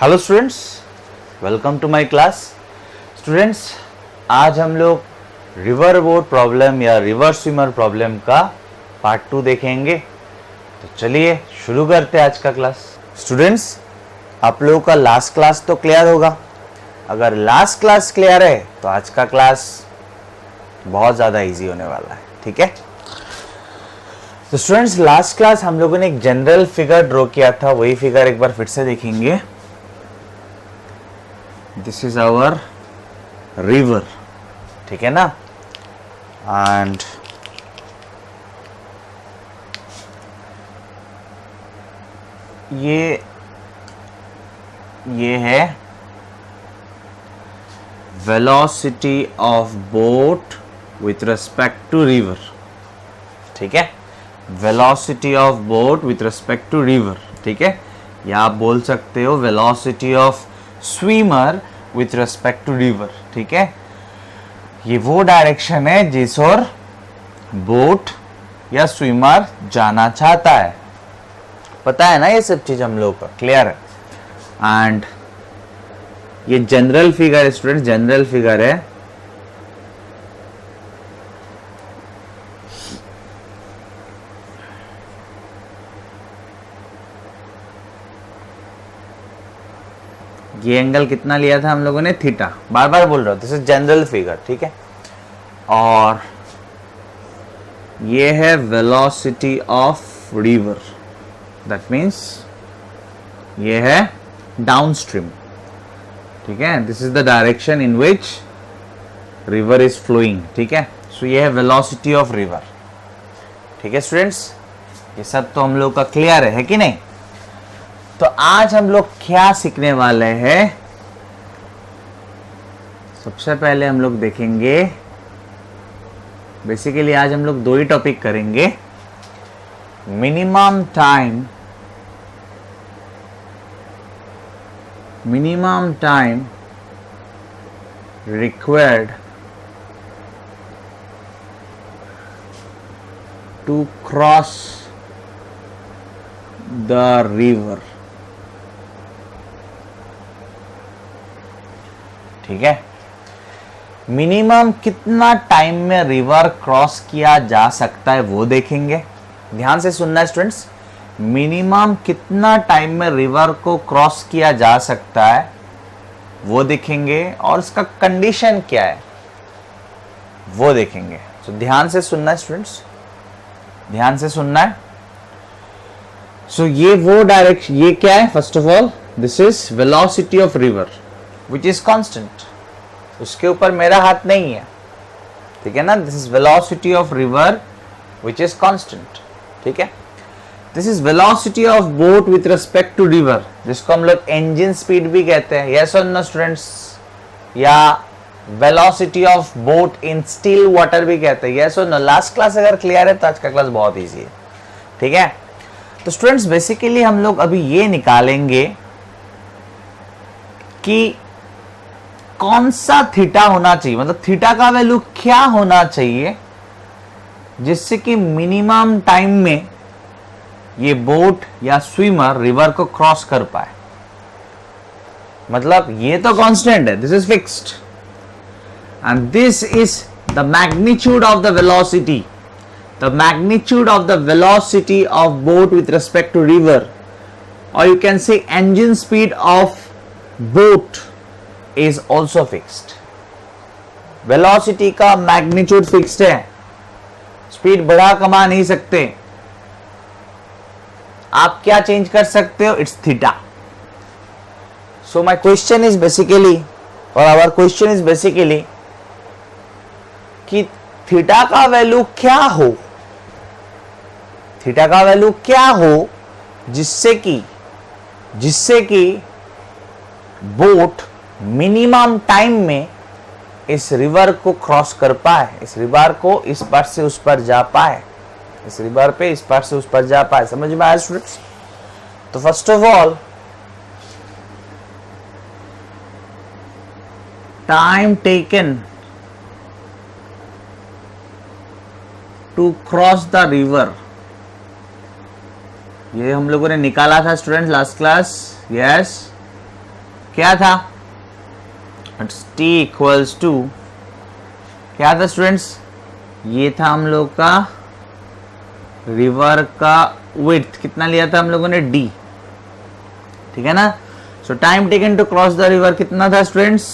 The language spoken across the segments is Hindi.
Hello students, welcome to my class. Students, आज हम लोग रिवर बोट प्रॉब्लम या रिवर स्विमर प्रॉब्लम का पार्ट 2 देखेंगे। तो चलिए शुरू करते हैं आज का क्लास। स्टूडेंट्स, आप लोगों का लास्ट क्लास तो क्लियर होगा। अगर लास्ट क्लास क्लियर है तो आज का क्लास बहुत ज़्यादा इजी होने वाला है, ठीक है। तो स्टूडेंट्स, लास्ट क्लास हम लोगों ने एक जनरल फिगर ड्रॉ किया था, वही फिगर एक बार फिर से देखेंगे। दिस इज आवर रिवर, ठीक है ना। एंड ये है velocity of boat with respect to river, ठीक है। Velocity of boat with respect to river, ठीक है। या आप बोल सकते हो velocity of swimmer with respect to river, ठीक है। ये वो डायरेक्शन है जिस ओर बोट या स्विमर जाना चाहता है। पता है ना ये सब चीज हम लोग का क्लियर है। एंड ये जनरल फिगर है स्टूडेंट, जनरल फिगर है। ये एंगल कितना लिया था हम लोगों ने, थीटा। बार बार बोल रहा हूं, दिस इज जनरल फिगर, ठीक है। और ये है velocity of river, that means ये है डाउनस्ट्रीम, ठीक है। This is the direction in which river is flowing, ठीक है। सो ये है वेलोसिटी ऑफ रिवर, ठीक है स्टूडेंट्स। ये सब तो हम लोग का क्लियर है कि नहीं। तो आज हम लोग क्या सीखने वाले हैं, सबसे पहले हम लोग देखेंगे, बेसिकली आज हम लोग दो ही टॉपिक करेंगे। Minimum time required to cross the river, ठीक है। मिनिमम कितना टाइम में रिवर क्रॉस किया जा सकता है वो देखेंगे। ध्यान से सुनना स्टूडेंट्स, मिनिमम कितना टाइम में रिवर को क्रॉस किया जा सकता है वो देखेंगे, और इसका कंडीशन क्या है वो देखेंगे। तो ध्यान से सुनना स्टूडेंट्स, ध्यान से सुनना है। सो ये वो डायरेक्शन, ये क्या है, first of all this is velocity of river which is constant. उसके ऊपर मेरा हाथ नहीं है, ठीक है ना। This is velocity of river which is constant, ठीक है। This is velocity of boat with respect to river, जिसको हम लोग इंजन स्पीड भी कहते हैं, यस और नो स्टूडेंट्स। या velocity of boat in still water भी कहते हैं, यस और नो। लास्ट क्लास अगर क्लियर है तो आज का क्लास बहुत ईजी है, ठीक है। तो स्टूडेंट्स, बेसिकली हम लोग अभी ये निकालेंगे कि कौन सा थीटा होना चाहिए, मतलब थीटा का वैल्यू क्या होना चाहिए जिससे कि मिनिमम टाइम में ये बोट या स्विमर रिवर को क्रॉस कर पाए। मतलब ये तो कांस्टेंट है, this is fixed, and this is the magnitude of the velocity, the magnitude of the velocity of boat with respect to river, और you can say engine speed of boat is also fixed. Velocity का मैग्नीट्यूड फिक्स्ड है, स्पीड बढ़ा कमा नहीं सकते। आप क्या चेंज कर सकते हो, it's theta. So my question is basically, और आवर क्वेश्चन इज बेसिकली कि थीटा का वैल्यू क्या हो, थीटा का वैल्यू क्या हो जिससे कि बोट मिनिमम टाइम में इस रिवर को क्रॉस कर पाए, इस रिवर को इस पार से उस पर जा पाए, इस रिवर पे इस पार से उस पर जा पाए। समझ में आया स्टूडेंट्स। तो first of all, time taken to cross the river, ये हम लोगों ने निकाला था स्टूडेंट लास्ट क्लास, यस। क्या था, t इक्वल्स टू क्या था स्टूडेंट्स, ये था हम लोग का रिवर का विड्थ, कितना लिया था हम लोगों ने, d, ठीक है ना। So time taken to cross the river कितना था स्टूडेंट्स,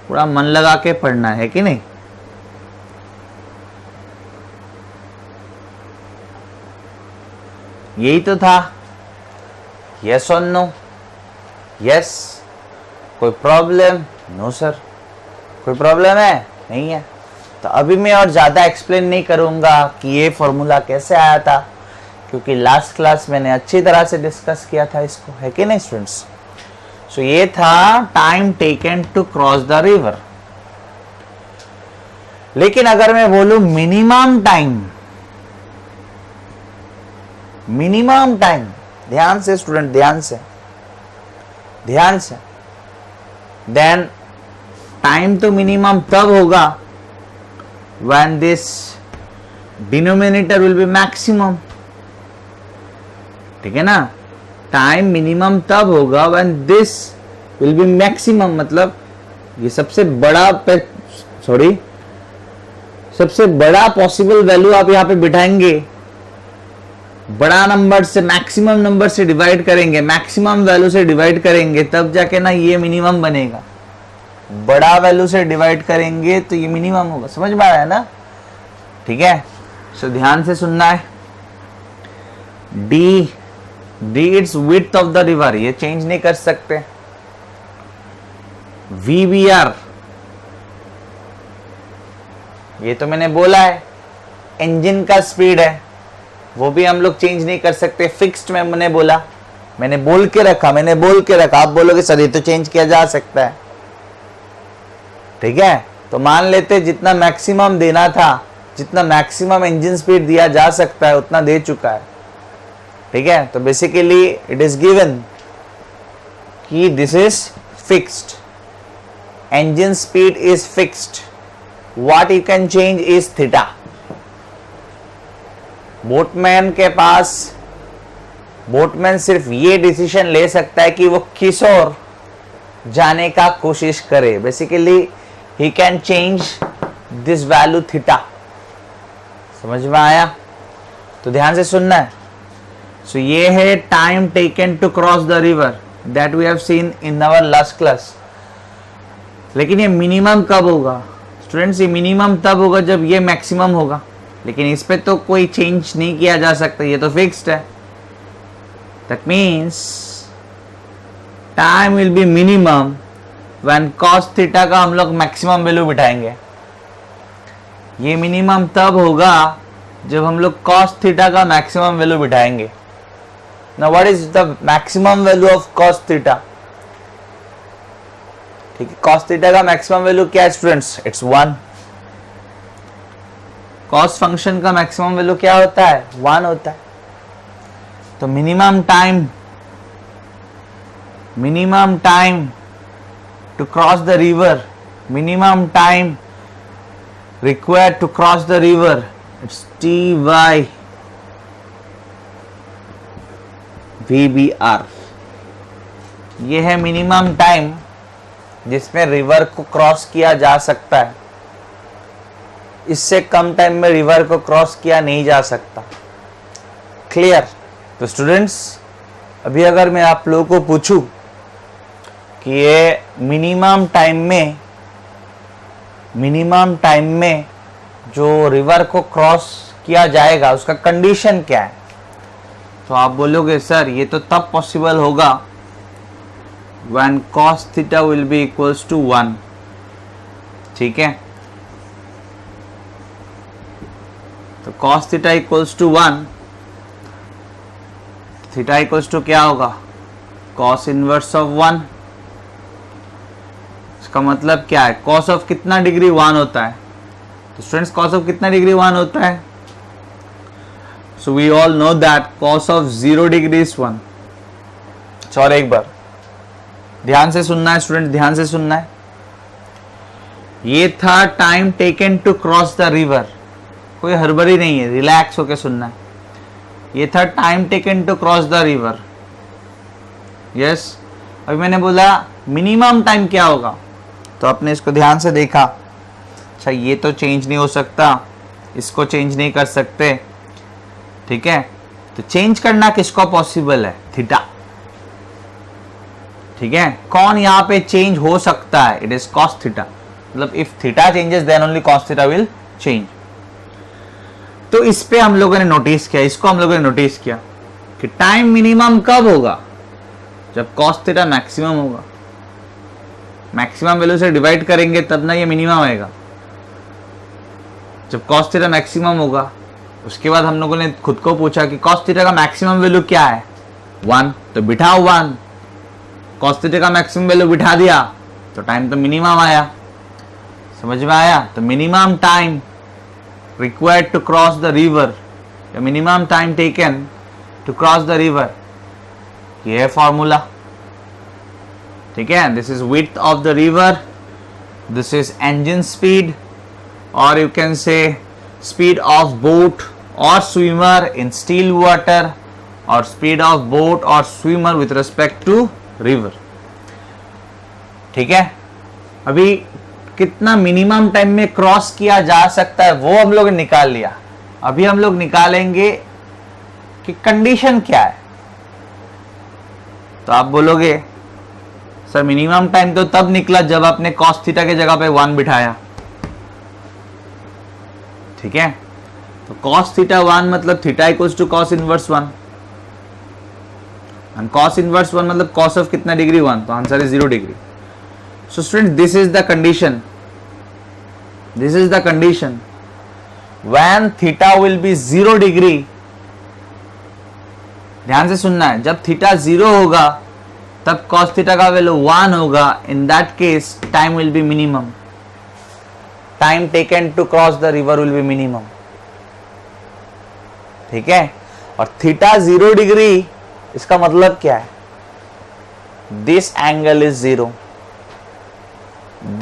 पूरा मन लगा के पढ़ना है कि नहीं। यही तो था, यस और नो, यस, कोई प्रॉब्लम, नो सर, कोई प्रॉब्लम है, नहीं है। तो अभी मैं और ज़्यादा एक्सप्लेन नहीं करूँगा कि ये फॉर्मूला कैसे आया था, क्योंकि लास्ट क्लास मैंने अच्छी तरह से डिस्कस किया था इसको, है कि नहीं स्टूडेंट्स। सो ये था time taken to cross the river. लेकिन अगर मैं बोलूं मिनिमम टाइम, मिनिमम टाइम, ध्यान से स्टूडेंट, ध्यान से, ध्यान से, देन टाइम तो मिनिमम तब होगा when this denominator will be maximum, ठीक है ना। टाइम मिनिमम तब होगा when this will be maximum, मतलब ये सबसे बड़ा सबसे बड़ा पॉसिबल वैल्यू आप यहां पे बिठाएंगे, बड़ा नंबर से मैक्सिमम नंबर से डिवाइड करेंगे, मैक्सिमम वैल्यू से डिवाइड करेंगे, तब जाके ना ये मिनिमम बनेगा। बड़ा वैल्यू से डिवाइड करेंगे तो ये मिनिमम होगा, समझ में आ रहा है ना, ठीक है। सो ध्यान से सुनना है। D it's width of the river, ये चेंज नहीं कर सकते। VBR, ये तो मैंने बोला है इंजन का स्पीड है, वो भी हम लोग चेंज नहीं कर सकते, फिक्स्ड में मैंने बोला, मैंने बोल के रखा, आप बोलोगे सर ये तो चेंज किया जा सकता है, ठीक है। तो मान लेते जितना मैक्सिमम देना था, जितना मैक्सिमम इंजन स्पीड दिया जा सकता है उतना दे चुका है, ठीक है। तो बेसिकली इट इज गिवन कि this is fixed, engine speed is fixed, what you can change is theta. Boatman सिर्फ ये डिसीजन ले सकता है कि वो किस ओर जाने का कोशिश करे, basically he can change this value theta, समझ में आया। तो ध्यान से सुनना है। सो ये है time taken to cross the river that we have seen in our last class. लेकिन ये मिनिमम कब होगा स्टूडेंट्स, ये मिनिमम तब होगा जब ये मैक्सिमम होगा, लेकिन इस पे तो कोई चेंज नहीं किया जा सकता, ये तो फिक्स्ड है। That means time will be minimum when cos theta का हम लोग मैक्सिमम वैल्यू बिठाएंगे। ये मिनिमम तब होगा जब हम लोग cos थीटा का मैक्सिमम वैल्यू बिठाएंगे। Now what is the maximum value of cos theta, ठीक है। cos थीटा का मैक्सिमम वैल्यू क्या है स्टूडेंट्स, इट्स 1। cos फंक्शन का मैक्सिमम वैल्यू क्या होता है, 1 होता है। तो minimum time to cross the river, minimum time required to cross the river, it's Ty VBR। ये है मिनिमम टाइम जिसमें रिवर को क्रॉस किया जा सकता है, इससे कम टाइम में रिवर को क्रॉस किया नहीं जा सकता। क्लियर। तो स्टूडेंट्स अभी अगर मैं आप लोगों को पूछूं कि ये मिनिमम टाइम में जो रिवर को क्रॉस किया जाएगा उसका कंडीशन क्या है, तो आप बोलोगे सर ये तो तब पॉसिबल होगा when cos theta will be equals to 1, ठीक है। तो cos theta equals to 1, theta equals to क्या होगा, cos इनवर्स ऑफ 1। इसका मतलब क्या है, cos ऑफ कितना डिग्री 1 होता है, तो स्टूडेंट्स cos ऑफ कितना डिग्री 1 होता है, so we all know that cos of 0 degree is 1। और एक बार ध्यान से सुनना है स्टूडेंट, ध्यान से सुनना है। ये था time taken to cross the river, कोई हड़बड़ी नहीं है, रिलैक्स होके सुनना है। ये था time taken to cross the river, yes. अभी मैंने बोला मिनिमम टाइम क्या होगा? तो आपने इसको ध्यान से देखा, अच्छा ये तो चेंज नहीं हो सकता, इसको चेंज नहीं कर सकते, ठीक है, तो चेंज करना किसको पॉसिबल है? थीटा, ठीक है। कौन यहां पे चेंज हो सकता है? इट इज कॉस थीटा, मतलब if theta changes then only cos theta will change. तो इस पे हम लोगों ने नोटिस किया, इसको हम लोगों ने नोटिस किया कि टाइम मिनिमम कब होगा? जब कॉस थीटा मैक्सिमम होगा, मैक्सिमम वैल्यू से डिवाइड करेंगे तब ना ये मिनिमम आएगा। जब कॉस थीटा मैक्सिमम होगा, उसके बाद हम लोगों ने खुद को पूछा कि कॉस थीटा का मैक्सिमम वैल्यू क्या है? 1, तो बिठाओ 1, कॉस थीटा का मैक्सिमम वैल्यू बिठा दिया तो टाइम तो मिनिमम आया। समझ में आया? तो minimum time required to cross the river, minimum time taken to cross the river, ये है फॉर्मूला, ठीक है। This is width of the river, this is engine speed, और you can say speed of boat और स्विमर इन स्टिल वाटर, और स्पीड ऑफ बोट और swimmer with respect to river, ठीक है। अभी कितना मिनिमम टाइम में क्रॉस किया जा सकता है वो हम लोग ने निकाल लिया। अभी हम लोग निकालेंगे कि कंडीशन क्या है। तो आप बोलोगे सर मिनिमम टाइम तो तब निकला जब आपने कॉस थीटा के जगह पे 1 बिठाया, ठीक है। तो कॉस थीटा 1 मतलब theta equals to cos inverse 1, and cos inverse 1 मतलब कॉस ऑफ कितना डिग्री? 1, तो answer is 0 degree. So students, this is the condition. This is the condition. When theta will be 0 degree, ध्यान से सुनना है, जब थीटा 0 होगा तब cos थीटा का वैल्यू 1 होगा। In that case, time will be minimum. Time taken to cross the river will be minimum. ठीक है। और थीटा 0 डिग्री, इसका मतलब क्या है? This angle is 0.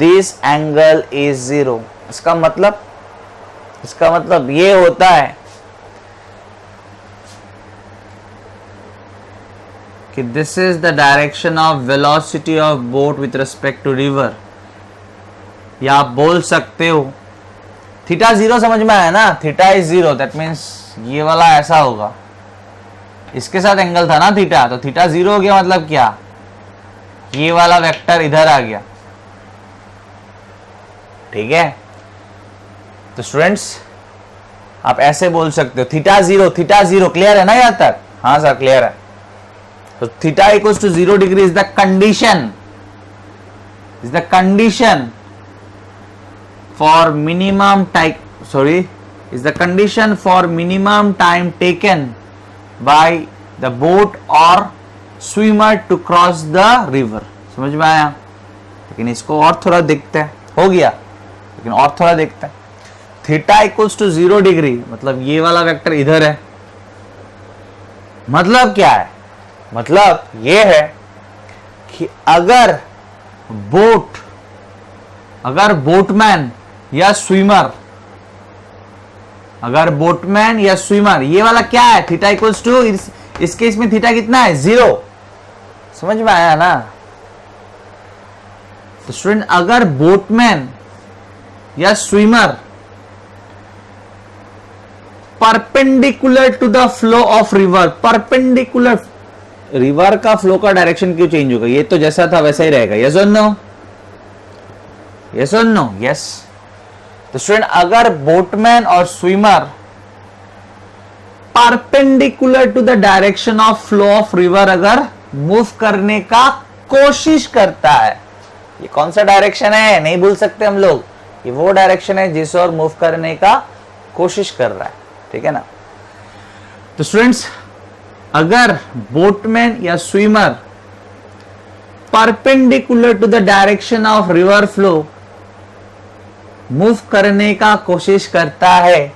This angle is 0. इसका मतलब ये होता है कि this is the direction of velocity of boat with respect to river, या आप बोल सकते हो थीटा 0, समझ में आया ना? थीटा इज 0, दैट मीन्स ये वाला ऐसा होगा, इसके साथ एंगल था ना थीटा, तो थीटा 0 हो गया, मतलब क्या? ये वाला वेक्टर इधर आ गया, ठीक है। तो स्टूडेंट्स आप ऐसे बोल सकते हो थीटा 0, क्लियर है ना यहां तक? हाँ सर क्लियर है। तो theta equals to 0 degree is the condition for minimum time taken by the boat और swimmer to cross the river. समझ में आया? लेकिन इसको और थोड़ा देखते हैं, हो गया, लेकिन और थोड़ा देखते हैं। थीटा इक्वल्स टू 0 डिग्री मतलब ये वाला वेक्टर इधर है, मतलब क्या है? मतलब ये है कि अगर बोटमैन या स्विमर, ये वाला क्या है? थीटा इक्वल्स टू, इस केस में थीटा कितना है? 0। समझ में आया ना? तो स्टूडेंट अगर बोटमैन या swimmer perpendicular to the flow of river, perpendicular, river का फ्लो का डायरेक्शन क्यों चेंज होगा? ये तो जैसा था वैसा ही रहेगा। यस और नो? यस और नो? यस। तो स्टूडेंट अगर बोटमैन और swimmer perpendicular to the direction of flow of river अगर मूव करने का कोशिश करता है, ये कौन सा डायरेक्शन है? नहीं भूल सकते हम लोग, ये वो डायरेक्शन है जिस ओर मूव करने का कोशिश कर रहा है, ठीक है ना। तो स्टूडेंट्स अगर बोटमैन या swimmer perpendicular to the direction of river flow move करने का कोशिश करता है,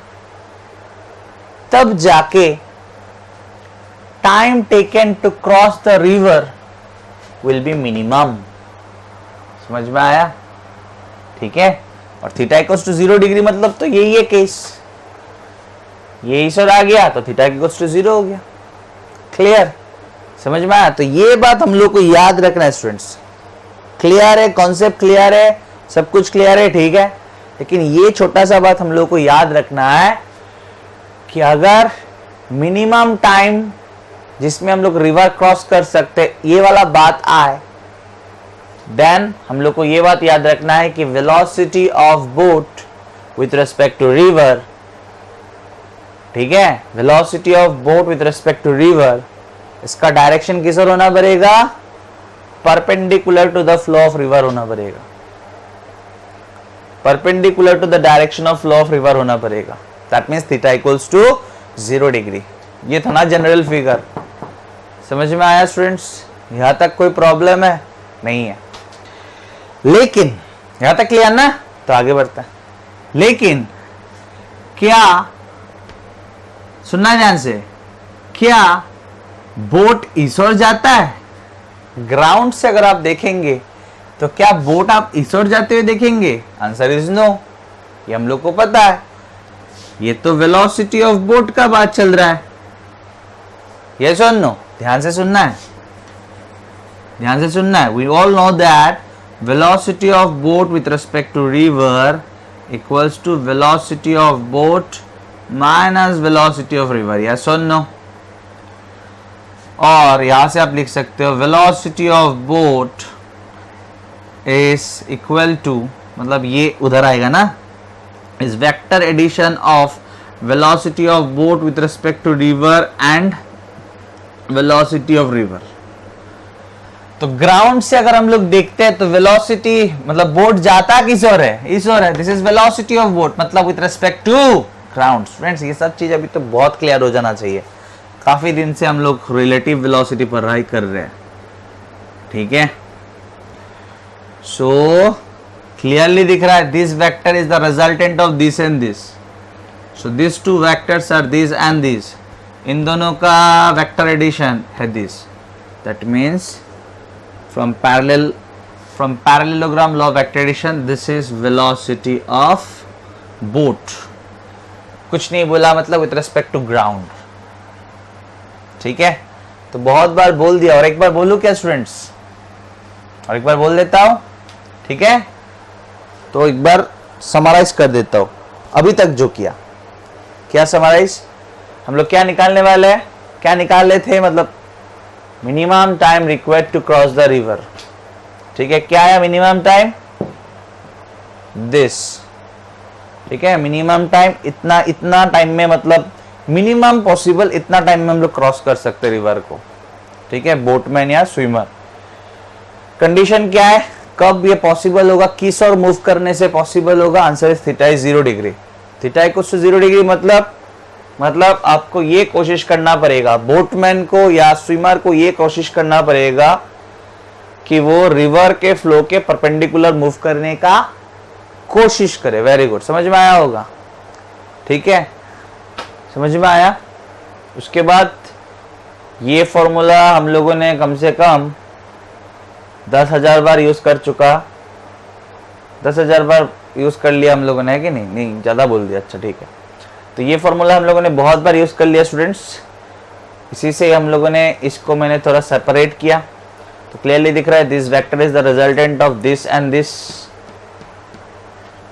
तब जाके time taken to cross the river will be minimum. समझ में आया? ठीक है। और थीटा इक्वल्स टू 0 डिग्री मतलब तो यही है केस, यही सर आ गया, तो थीटा इक्वल्स टू 0 हो गया। क्लियर? समझ में आया? तो ये बात हम लोग को याद रखना है स्टूडेंट्स, क्लियर है, कॉन्सेप्ट क्लियर है, सब कुछ क्लियर है, ठीक है। लेकिन ये छोटा सा बात हम लोग को याद रखना है कि अगर मिनिमम टाइम जिसमें हम लोग रिवर क्रॉस कर सकते ये वाला बात आए, देन हम लोग को ये बात याद रखना है कि velocity of boat with respect to river, ठीक है, velocity of boat with respect to river, इसका डायरेक्शन किस ओर होना पड़ेगा, perpendicular to the flow of river होना पड़ेगा, perpendicular to the direction of flow of river होना पड़ेगा। That means theta equals to 0 degree. ये था ना जनरल फिगर, समझ में आया स्टूडेंट्स? यहां तक कोई प्रॉब्लम है? नहीं है। लेकिन यहां तक क्लियर ना, तो आगे बढ़ता है। लेकिन क्या, सुनना ध्यान से, क्या बोट इस ओर जाता है? ग्राउंड से अगर आप देखेंगे तो क्या बोट आप इस ओर जाते हुए देखेंगे? Answer is no. ये हम लोग को पता है, ये तो वेलोसिटी ऑफ बोट का बात चल रहा है। यस और नो? ध्यान से सुनना है, ध्यान से सुनना है। We all know that velocity of boat with respect to river equals to velocity of boat minus velocity of river. yes or no? और यहां से आप लिख सकते हो velocity of boat is equal to, मतलब ये उधर आएगा ना, is vector addition of velocity of boat with respect to river and velocity of river. तो ग्राउंड से अगर हम लोग देखते हैं तो वेलोसिटी, मतलब बोट जाता किस ओर है? इस ओर है। This is velocity of boat, मतलब with respect to ground. Friends ये सब चीज अभी तो बहुत क्लियर हो जाना चाहिए। काफी दिन से हम लोग रिलेटिव वेलोसिटी पर पढ़ाई कर रहे हैं, ठीक है। सो क्लियरली दिख रहा है, this vector is the resultant of this and this. So this two vectors are this and this, इन दोनों का वेक्टर एडिशन है this. That means from parallelogram law of vector addition, this is velocity of boat। कुछ नहीं बोला, मतलब with respect to ground, ठीक है। तो बहुत बार बोल दिया, और एक बार बोलूं क्या स्टूडेंट्स? और एक बार बोल देता हूं, ठीक है। तो एक बार समराइज कर देता हूं अभी तक जो किया। क्या समराइज? हम लोग क्या निकालने वाले हैं, क्या निकाल रहे थे, मतलब minimum time required to cross the river, ठीक है। क्या है मिनिमम टाइम? दिस, ठीक है। मिनिमम टाइम इतना, इतना टाइम में, मतलब मिनिमम पॉसिबल इतना टाइम में हम लोग क्रॉस कर सकते रिवर को, ठीक है, बोटमैन या स्विमर। कंडीशन क्या है, कब ये पॉसिबल होगा, किस और मूव करने से पॉसिबल होगा? Answer is theta is 0 degree. Theta equals to 0 degree मतलब आपको ये कोशिश करना पड़ेगा, बोटमैन को या स्विमर को ये कोशिश करना पड़ेगा कि वो रिवर के फ्लो के परपेंडिकुलर मूव करने का कोशिश करे। वेरी गुड, समझ में आया होगा, ठीक है, समझ में आया। उसके बाद ये फॉर्मूला हम लोगों ने कम से कम 10,000 बार यूज कर चुका, 10,000 बार यूज कर लिया हम लोगों ने, है कि नहीं? नहीं, ज्यादा बोल दिया, अच्छा ठीक है। तो ये फॉर्मूला हम लोगों ने बहुत बार यूज कर लिया स्टूडेंट्स, इसी से हम लोगों ने इसको मैंने थोड़ा सेपरेट किया। तो क्लियरली दिख रहा है, this vector is the resultant of this and this,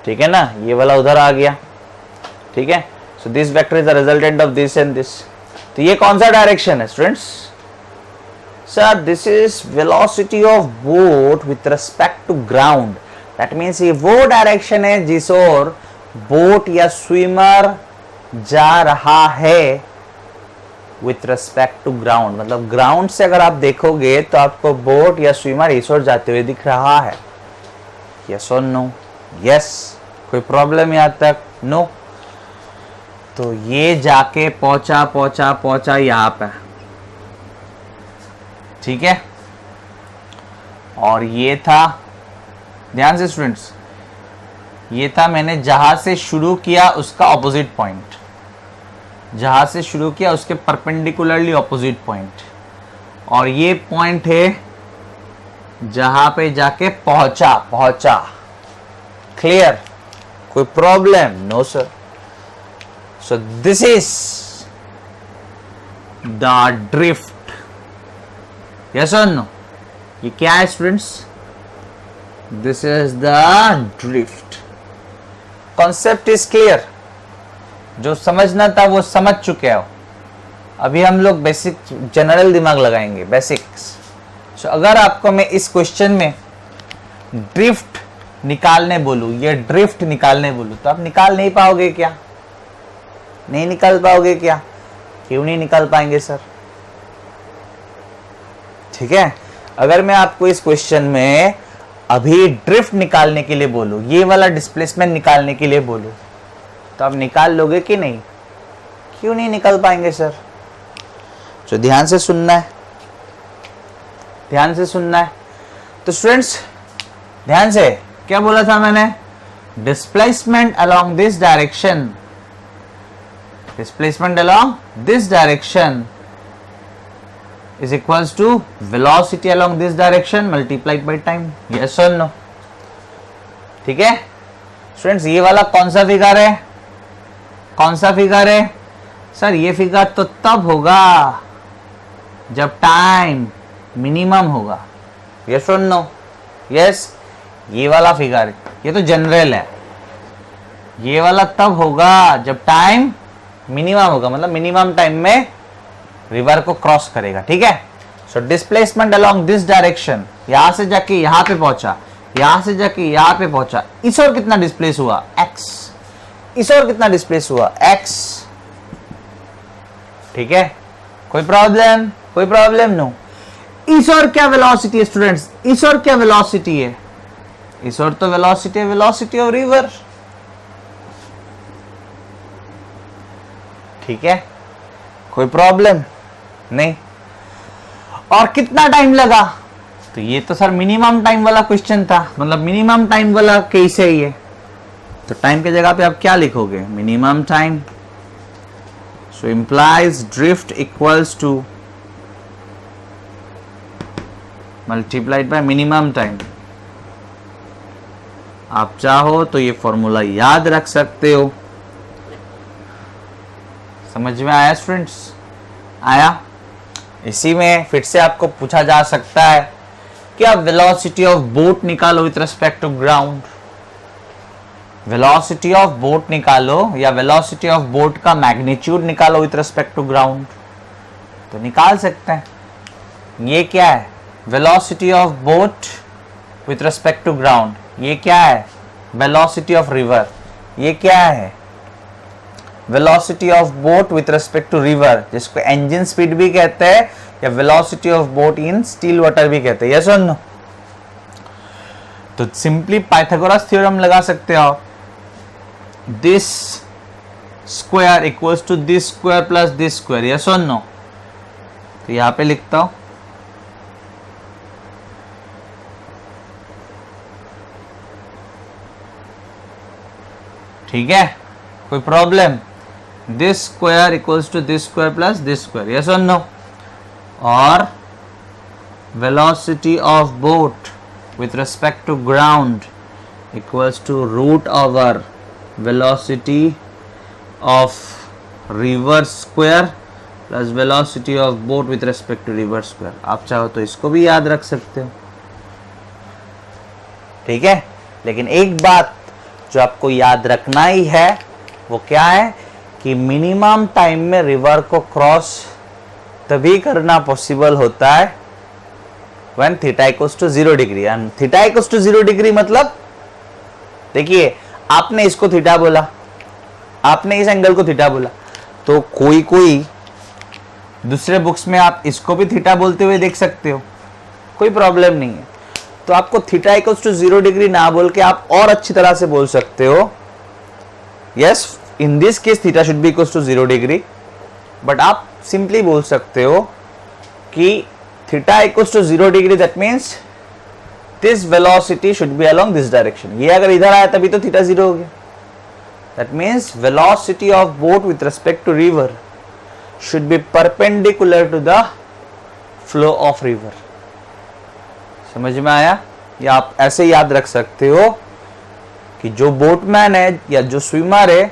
ठीक है ना। ये वाला उधर आ गया, ठीक है। So this vector is the resultant of this and this. तो ये कौन सा डायरेक्शन है students? Sir this is velocity of boat with respect to ground. That means ये वो डायरेक्शन है जिस ओर बोट या स्विमर जा रहा है विथ रिस्पेक्ट टू ग्राउंड। मतलब ग्राउंड से अगर आप देखोगे तो आपको बोट या स्विमर इस ओर जाते हुए दिख रहा है। यस और नो? यस। कोई प्रॉब्लम यहां तक? नो। तो ये जाके पहुंचा यहां पे, ठीक है। और ये था, ध्यान से स्टूडेंट्स, ये था मैंने जहां से शुरू किया उसका ऑपोजिट पॉइंट, जहां से शुरू किया उसके परपेंडिकुलरली ऑपोजिट पॉइंट। और ये पॉइंट है जहां पे जाके पहुंचा। क्लियर? कोई problem? No sir. So this is the drift. Yes और नो? ये क्या है students? This is the drift. Concept is clear. जो समझना था वो समझ चुके हो। अभी हम लोग बेसिक जनरल दिमाग लगाएंगे, बेसिक्स। सो अगर आपको मैं इस क्वेश्चन में ड्रिफ्ट निकालने बोलूं, ये ड्रिफ्ट निकालने बोलूं, तो आप निकाल नहीं पाओगे क्या? नहीं निकाल पाओगे क्या? क्यों नहीं निकाल पाएंगे सर? ठीक है, अगर मैं आपको इस क्वेश्चन में अभी ड्रिफ्ट निकालने के लिए बोलूं, ये वाला डिस्प्लेसमेंट निकालने के लिए बोलूं, तो आप निकाल लोगे कि नहीं? क्यों नहीं निकाल पाएंगे सर? तो ध्यान से सुनना है, ध्यान से सुनना है। तो स्टूडेंट्स ध्यान से, क्या बोला था मैंने? Displacement along this direction, displacement along this direction is equals to velocity along this direction multiplied by time. Yes or no? ठीक है स्टूडेंट्स, ये वाला कौन सा फिगर है? कौन सा फिगर है सर? ये फिगर तो तब होगा जब टाइम मिनिमम होगा। यस और नो? यस, ये वाला फिगर, ये तो जनरल है। ये वाला तब होगा जब टाइम मिनिमम होगा, मतलब मिनिमम टाइम में रिवर को क्रॉस करेगा। ठीक है, so displacement along this direction, यहां से जाके यहां पे पहुंचा, यहां से जाके यहां पे पहुंचा, इस ओर कितना डिस्प्लेस हुआ? x। इस ओर कितना डिस्प्लेस हुआ? x। ठीक है, कोई प्रॉब्लम? कोई प्रॉब्लम नो। इस ओर क्या वेलोसिटी है स्टूडेंट्स? इस ओर क्या वेलोसिटी है? इस ओर तो वेलोसिटी है, वेलोसिटी ऑफ रिवर। ठीक है, कोई प्रॉब्लम नहीं। और कितना टाइम लगा? तो ये तो सर मिनिमम टाइम वाला क्वेश्चन था, मतलब मिनिमम टाइम वाला केस है ये। तो टाइम की जगह पे आप क्या लिखोगे? Minimum time. So implies drift equals two multiplied by minimum time. आप चाहो तो ये फॉर्मूला याद रख सकते हो। समझ में आया स्टूडेंट्स? आया? इसी में फिर से आपको पूछा जा सकता है कि आप वेलोसिटी ऑफ बोट निकालो with respect to ground. Velocity of boat निकालो या वेलोसिटी ऑफ बोट का मैग्नीट्यूड निकालो विथ रिस्पेक्ट टू ग्राउंड, तो निकाल सकते हैं। ये क्या है? Velocity of boat with respect to ground. ये क्या है? Velocity of river. ये क्या है? Velocity of boat with respect to river, जिसको इंजन स्पीड भी कहते हैं या velocity of boat in still water भी कहते हैं। यस और नो? तो सिंपली पाइथागोरस थ्योरम लगा सकते हो। This square equals to this square plus this square. Yes और नो? तो यहां पे लिखता हूं, ठीक है, कोई problem? This square equals to this square plus this square. Yes और नो? और velocity of boat with respect to ground equals to root over velocity of river square plus velocity of boat with respect to river square. आप चाहो तो इसको भी याद रख सकते हो। ठीक है, लेकिन एक बात जो आपको याद रखना ही है वो क्या है कि मिनिमम टाइम में रिवर को क्रॉस तभी करना पॉसिबल होता है when theta equals to 0 degree. And theta equals to 0 degree मतलब, देखिए आपने इसको थीटा बोला, आपने इस एंगल को थीटा बोला, तो कोई कोई दूसरे बुक्स में आप इसको भी थीटा बोलते हुए देख सकते हो, कोई प्रॉब्लम नहीं है। तो आपको थीटा इक्वल्स टू 0 डिग्री ना बोल के आप और अच्छी तरह से बोल सकते हो, yes in this case theta should be equals to 0 degree, but आप सिंपली बोल सकते हो कि theta equals to 0 degree, that means this velocity should be along this direction. ये अगर इधर आया तभी तो थीटा 0 हो गया। That means velocity of boat with respect to river should be perpendicular to the flow of river. समझ में आया? या आप ऐसे याद रख सकते हो कि जो बोटमैन है या जो स्विमर है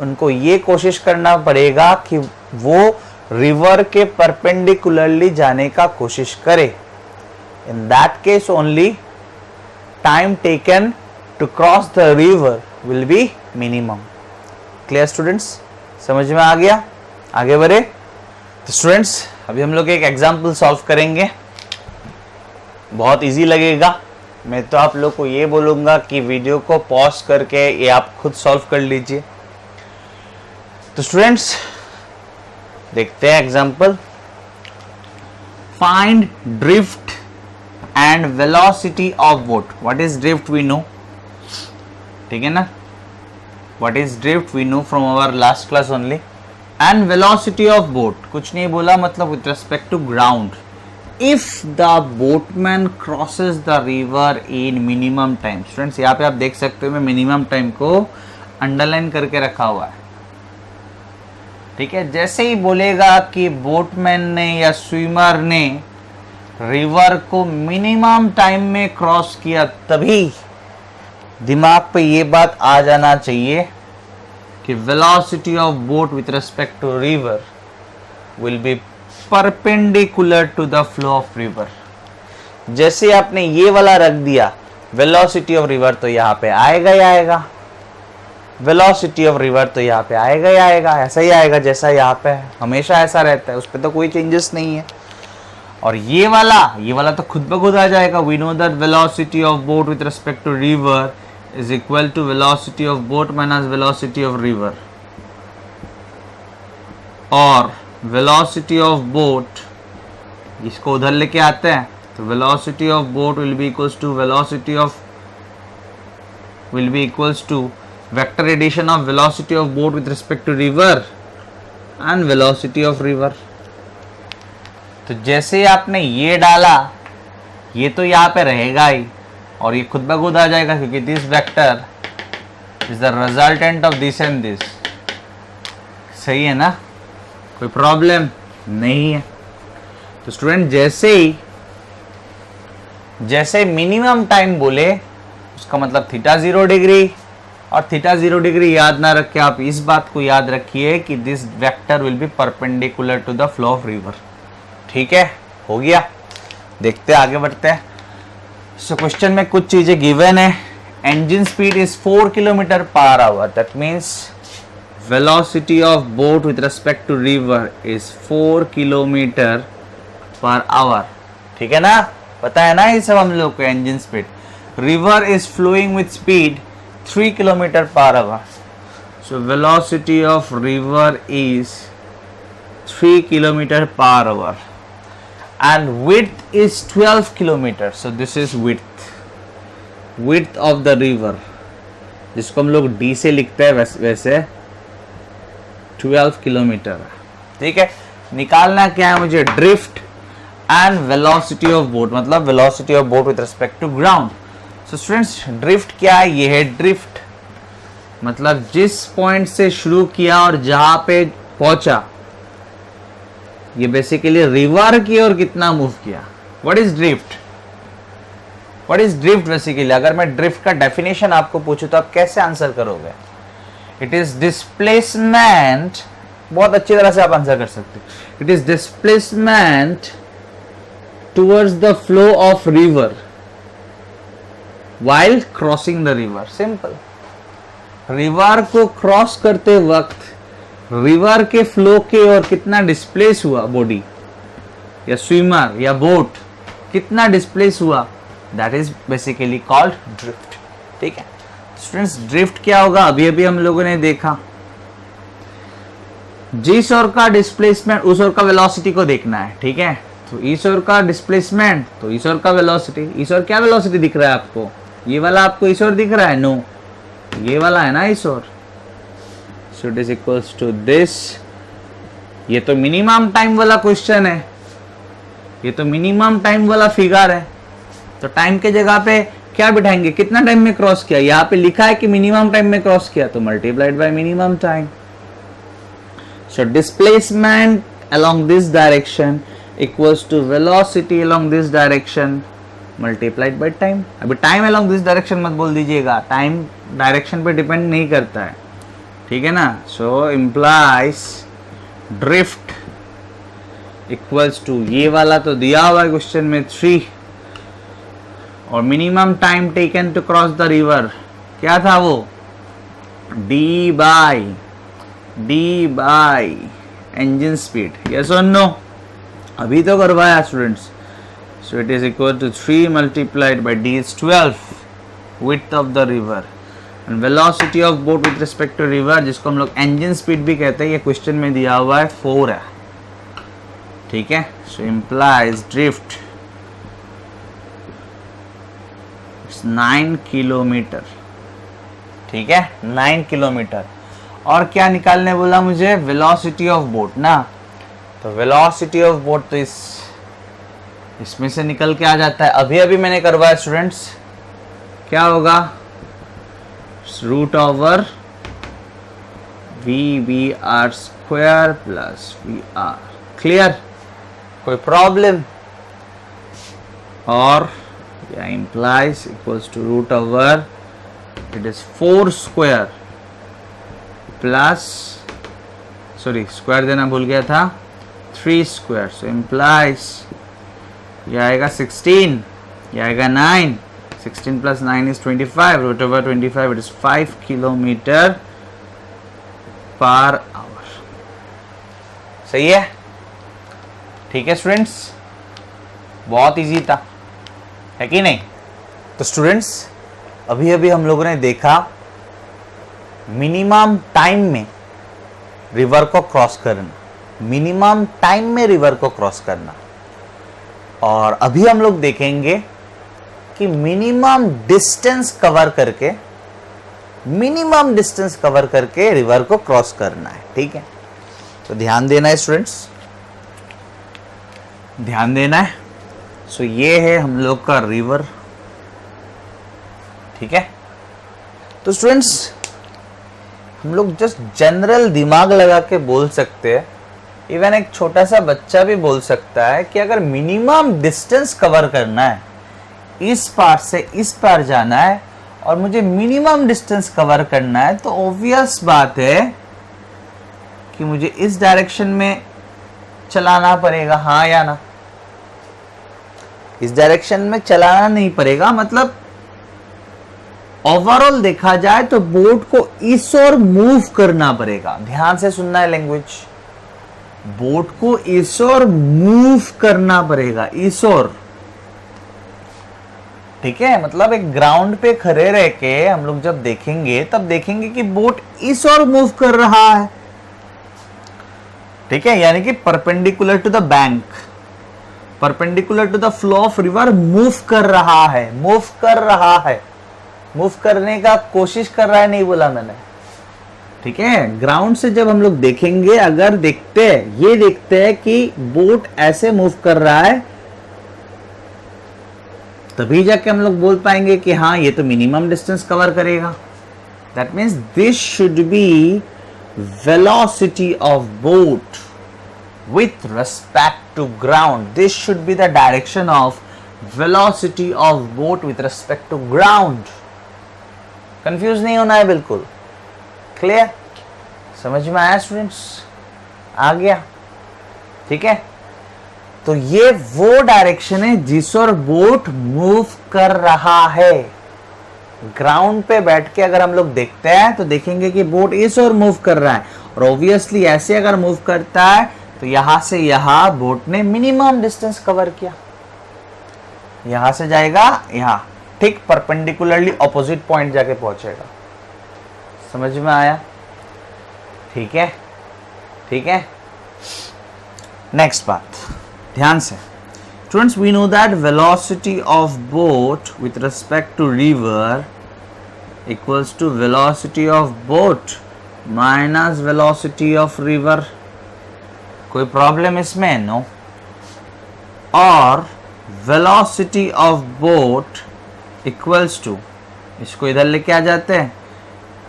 उनको ये कोशिश करना पड़ेगा कि वो रिवर के परपेंडिकुलरली जाने का कोशिश करे। इन that case only time taken to cross the river will be minimum. Clear students? समझ में आ गया? आगे बढ़े? तो स्टूडेंट्स अभी हम लोग एक एग्जाम्पल सॉल्व करेंगे, बहुत इजी लगेगा। मैं तो आप लोग को ये बोलूँगा कि वीडियो को पॉज करके ये आप खुद सॉल्व कर लीजिए। तो स्टूडेंट्स देखते हैं example. Find drift and velocity of boat. What is drift we know, ठीक है ना। What is drift we know from our last class only. And velocity of boat, कुछ नहीं बोला, मतलब with respect to ground. If the boatman crosses the river in minimum time. Students यहाँ पे आप देख सकते हो मैं मिनिमम टाइम को अंडरलाइन करके रखा हुआ है, ठीक है। जैसे ही बोलेगा कि बोटमैन ने या स्विमर ने रिवर को मिनिमम टाइम में क्रॉस किया, तभी दिमाग पे ये बात आ जाना चाहिए कि velocity of boat with respect to river will be perpendicular to the flow of river. जैसे आपने ये वाला रख दिया, वेलोसिटी ऑफ रिवर तो यहाँ पे आएगा ही आएगा, वेलोसिटी ऑफ रिवर तो यहाँ पे आएगा ही आएगा, ऐसा ही आएगा जैसा यहाँ पे है, हमेशा ऐसा रहता है, उस पर तो कोई चेंजेस नहीं है। और ये वाला तो खुद ब खुद आ जाएगा। We know that velocity of boat with respect to river is equal to velocity of boat minus velocity of river, और वेलोसिटी ऑफ बोट इसको उधर लेके आते हैं तो velocity of boat will be equals to vector addition of velocity of boat with respect to river and velocity of river. तो जैसे आपने ये डाला, ये तो यहाँ पे रहेगा ही और ये खुद ब खुद आ जाएगा, क्योंकि this vector is the resultant of this and this. सही है ना, कोई प्रॉब्लम नहीं है। तो स्टूडेंट जैसे मिनिमम टाइम बोले उसका मतलब थीटा 0 डिग्री, और थीटा 0 डिग्री याद ना रख के आप इस बात को याद रखिए कि this vector will be perpendicular to the flow of river. ठीक है, हो गया। देखते हैं, आगे बढ़ते हैं। सो क्वेश्चन में कुछ चीजें गिवन है। engine speed is 4 kilometer per hour. That means velocity of boat with respect to river is 4 kilometer per hour. ठीक है ना, पता है ना ये सब हम लोग को engine speed. River is flowing with speed 3 kilometer per hour. So velocity of river is 3 kilometer per hour. And width is 12 kilometers. So this is width of the river, जिसको हम लोग d से लिखते हैं वैसे 12 किलोमीटर। ठीक है, निकालना क्या है मुझे, drift and velocity of boat, मतलब velocity of boat with respect to ground. So students, drift क्या है, ये है ड्रिफ्ट, मतलब जिस पॉइंट से शुरू किया और जहां पे पहुंचा, ये बेसिकली रिवर की ओर कितना मूव किया। What is drift? What is drift basically? अगर मैं ड्रिफ्ट का डेफिनेशन आपको पूछूं तो आप कैसे आंसर करोगे? इट इज डिस्प्लेसमेंट, बहुत अच्छी तरह से आप आंसर कर सकते हो। It is displacement towards the flow of river while crossing the river. Simple, river को क्रॉस करते वक्त रिवर के फ्लो के ओर कितना डिस्प्लेस हुआ बॉडी या स्विमर या बोट, कितना डिस्प्लेस हुआ, that is basically called drift. ठीक है स्टूडेंट्स, ड्रिफ्ट क्या होगा अभी अभी हम लोगों ने देखा, जिस ओर का डिस्प्लेसमेंट उस ओर का वेलोसिटी को देखना है। ठीक है, तो इस ओर का डिस्प्लेसमेंट तो इस ओर का वेलोसिटी। इस ओर क्या वेलोसिटी दिख रहा है आपको, ये वाला आपको इस ओर दिख रहा है? नो, ये वाला है ना इस ओर। So it is equals to this. ये तो मिनिमम टाइम वाला क्वेश्चन है, ये तो मिनिमम टाइम वाला फिगर है, तो टाइम के जगह पे क्या बिठाएंगे, कितना टाइम में क्रॉस किया। यहाँ पे लिखा है कि मिनिमम टाइम में क्रॉस किया, तो multiplied by minimum time. So displacement along this direction equals to velocity along this direction multiplied by time। अभी टाइम along this direction मत बोल दीजिएगा, टाइम डायरेक्शन पे डिपेंड नहीं करता है। ठीक है ना, सो implies drift equals to, ये वाला तो दिया हुआ है क्वेश्चन में 3 और minimum time taken to cross the river क्या था वो, D by engine speed, yes और नो, अभी तो करवाया students. So it is equal to 3 multiplied by D is 12 width of the river and velocity of boat with respect to river, जिसको हम लोग engine speed भी कहते हैं, ये क्वेश्चन में दिया हुआ है 4 है, ठीक है। so implies drift 9 किलोमीटर, ठीक है, 9 किलोमीटर। और क्या निकालने बोला मुझे, वेलोसिटी ऑफ बोट ना, तो वेलोसिटी ऑफ बोट तो इसमें से निकल के आ जाता है, अभी अभी मैंने करवाया स्टूडेंट्स, क्या होगा, root over VBR square plus VR, clear, कोई प्रॉब्लम, और या implies equals to root over it is 4 square plus, sorry square देना भूल गया था, 3 स्क्वायर, सो इंप्लाइज ये आएगा 16, ये आएगा 9, 16 plus 9 is 25, root over 25 it is 5 kilometre per hour, सही है, ठीक है स्टूडेंट्स, बहुत इजी था, है कि नहीं। तो स्टूडेंट्स अभी अभी हम लोगों ने देखा मिनिमम टाइम में रिवर को क्रॉस करना, मिनिमम टाइम में रिवर को क्रॉस करना, और अभी हम लोग देखेंगे कि मिनिमम डिस्टेंस कवर करके रिवर को क्रॉस करना है, ठीक है। तो ध्यान देना है स्टूडेंट्स, ध्यान देना है। सो ये है हम लोग का रिवर, ठीक है। तो स्टूडेंट्स हम लोग जस्ट जनरल दिमाग लगा के बोल सकते हैं, इवन एक छोटा सा बच्चा भी बोल सकता है कि अगर मिनिमम डिस्टेंस कवर करना है, इस पार से इस पार जाना है और मुझे मिनिमम डिस्टेंस कवर करना है, तो ऑब्वियस बात है कि मुझे इस डायरेक्शन में चलाना पड़ेगा, हाँ या ना, इस डायरेक्शन में चलाना नहीं पड़ेगा, मतलब ओवरऑल देखा जाए तो बोट को इस ओर मूव करना पड़ेगा, ध्यान से सुनना है लैंग्वेज, बोट को इस ओर मूव करना पड़ेगा, इस ओर, ठीक है। मतलब एक ग्राउंड पे खड़े रह के हम लोग जब देखेंगे तब देखेंगे कि बोट इस ओर मूव कर रहा है, ठीक है, यानी कि perpendicular to the bank, perpendicular to the flow of river move कर रहा है, मूव करने का कोशिश कर रहा है, नहीं बोला मैंने, ठीक है। ग्राउंड से जब हम लोग देखेंगे, अगर देखते हैं कि बोट ऐसे मूव कर रहा है, तभी जाके हम लोग बोल पाएंगे कि हाँ ये तो मिनिमम डिस्टेंस कवर करेगा। That means this should be velocity of boat with respect to ground, this should be the direction of velocity of boat with respect to ground। Confuse नहीं होना है, बिल्कुल क्लियर, समझ में आया स्टूडेंट्स, आ गया, ठीक है। तो ये वो डायरेक्शन है जिस ओर बोट मूव कर रहा है। ग्राउंड पे बैठ के अगर हम लोग देखते हैं तो देखेंगे कि बोट इस ओर मूव कर रहा है, और ऑब्वियसली ऐसे अगर मूव करता है तो यहां से यहां बोट ने मिनिमम डिस्टेंस कवर किया, यहां से जाएगा यहां, ठीक परपेंडिकुलरली ऑपोजिट पॉइंट जाके पहुंचेगा, समझ में आया, ठीक है, ठीक है। नेक्स्ट बात ध्यान से students, we know that velocity of boat with respect to river equals to velocity of boat minus velocity of river. कोई प्रॉब्लम इसमें, नो। और velocity of boat equals to, इसको इधर लेके आ जाते हैं,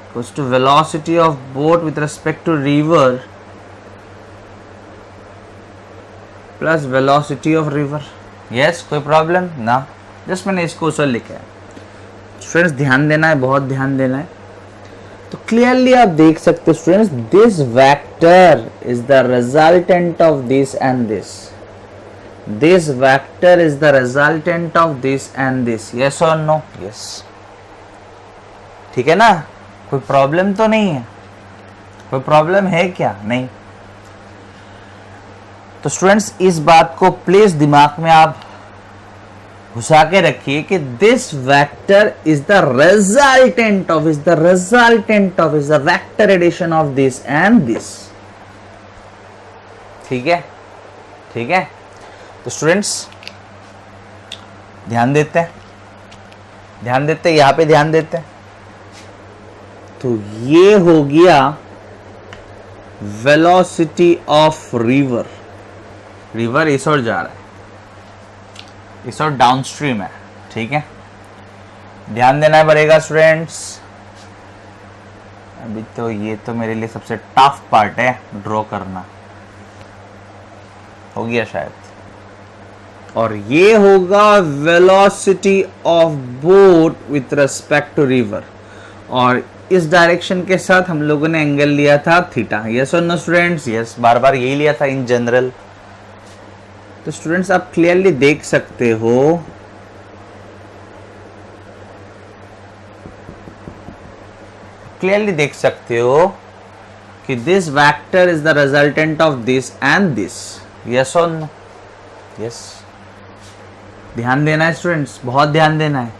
equals to velocity of boat with respect to river plus velocity of river. Yes, कोई प्रॉब्लम ना, जस्ट मैंने इसको उसे लिखा है। स्टूडेंट्स ध्यान देना है, बहुत ध्यान देना है। तो क्लियरली आप देख सकते हो students, this vector is the resultant of this and this. This vector is the resultant of this and this, yes और नो? यस। ठीक है ना, कोई प्रॉब्लम तो नहीं है? कोई प्रॉब्लम है क्या? नहीं। तो स्टूडेंट्स इस बात को प्लीज दिमाग में आप घुसा के रखिए कि this vector is the resultant of, is the vector addition of this and this. ठीक है, ठीक है। तो स्टूडेंट्स ध्यान देते हैं, यहां पे ध्यान देते हैं। तो ये हो गया वेलोसिटी ऑफ रिवर। रिवर इस ओर जा रहा है, इस ओर डाउनस्ट्रीम है। ठीक है, ध्यान देना पड़ेगा स्टूडेंट्स। अभी तो ये तो मेरे लिए सबसे टफ पार्ट है, ड्रॉ करना। हो गया शायद। और ये होगा velocity of boat with respect to river, और इस डायरेक्शन के साथ हम लोगों ने एंगल लिया था थीटा। यस और नो स्टूडेंट्स? यस, बार बार यही लिया था इन जनरल। तो स्टूडेंट्स आप क्लियरली देख सकते हो कि this vector is the resultant of this and this. Yes और नो? यस। ध्यान देना है स्टूडेंट्स, बहुत ध्यान देना है।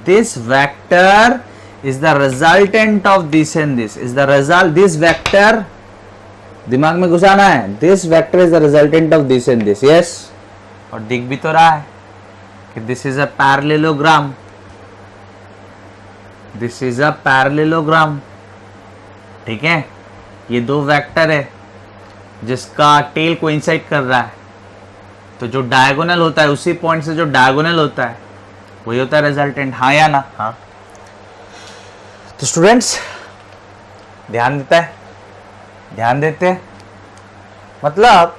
This vector is the resultant of this and this, is the result, this vector दिमाग में घुसाना है, this vector is the resultant of this and this, yes। और दिख भी तो रहा है कि this is a parallelogram, this is a parallelogram। ठीक है, ये दो वेक्टर है जिसका टेल कोइंसाइड कर रहा है, तो जो डायगोनल होता है उसी पॉइंट से जो डायगोनल होता है वही होता है रिजल्टेंट। हाँ या ना? हाँ। तो स्टूडेंट्स ध्यान देते हैं, मतलब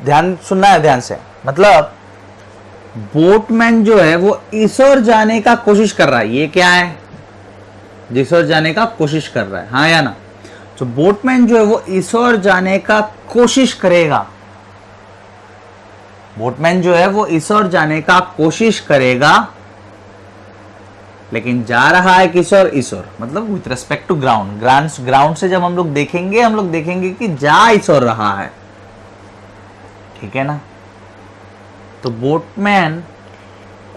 ध्यान सुनना है ध्यान से। मतलब बोटमैन जो है वो इस ओर जाने का कोशिश कर रहा है, ये क्या है? जिस ओर जाने का कोशिश कर रहा है, हाँ या ना? तो बोटमैन जो है वो इस ओर जाने का कोशिश करेगा, बोटमैन जो है वो इस ओर जाने का कोशिश करेगा, लेकिन जा रहा है किस ओर? इस ओर, मतलब with respect to ground. Ground से जब हम लोग देखेंगे कि जा इस ओर रहा है। ठीक है ना? तो बोटमैन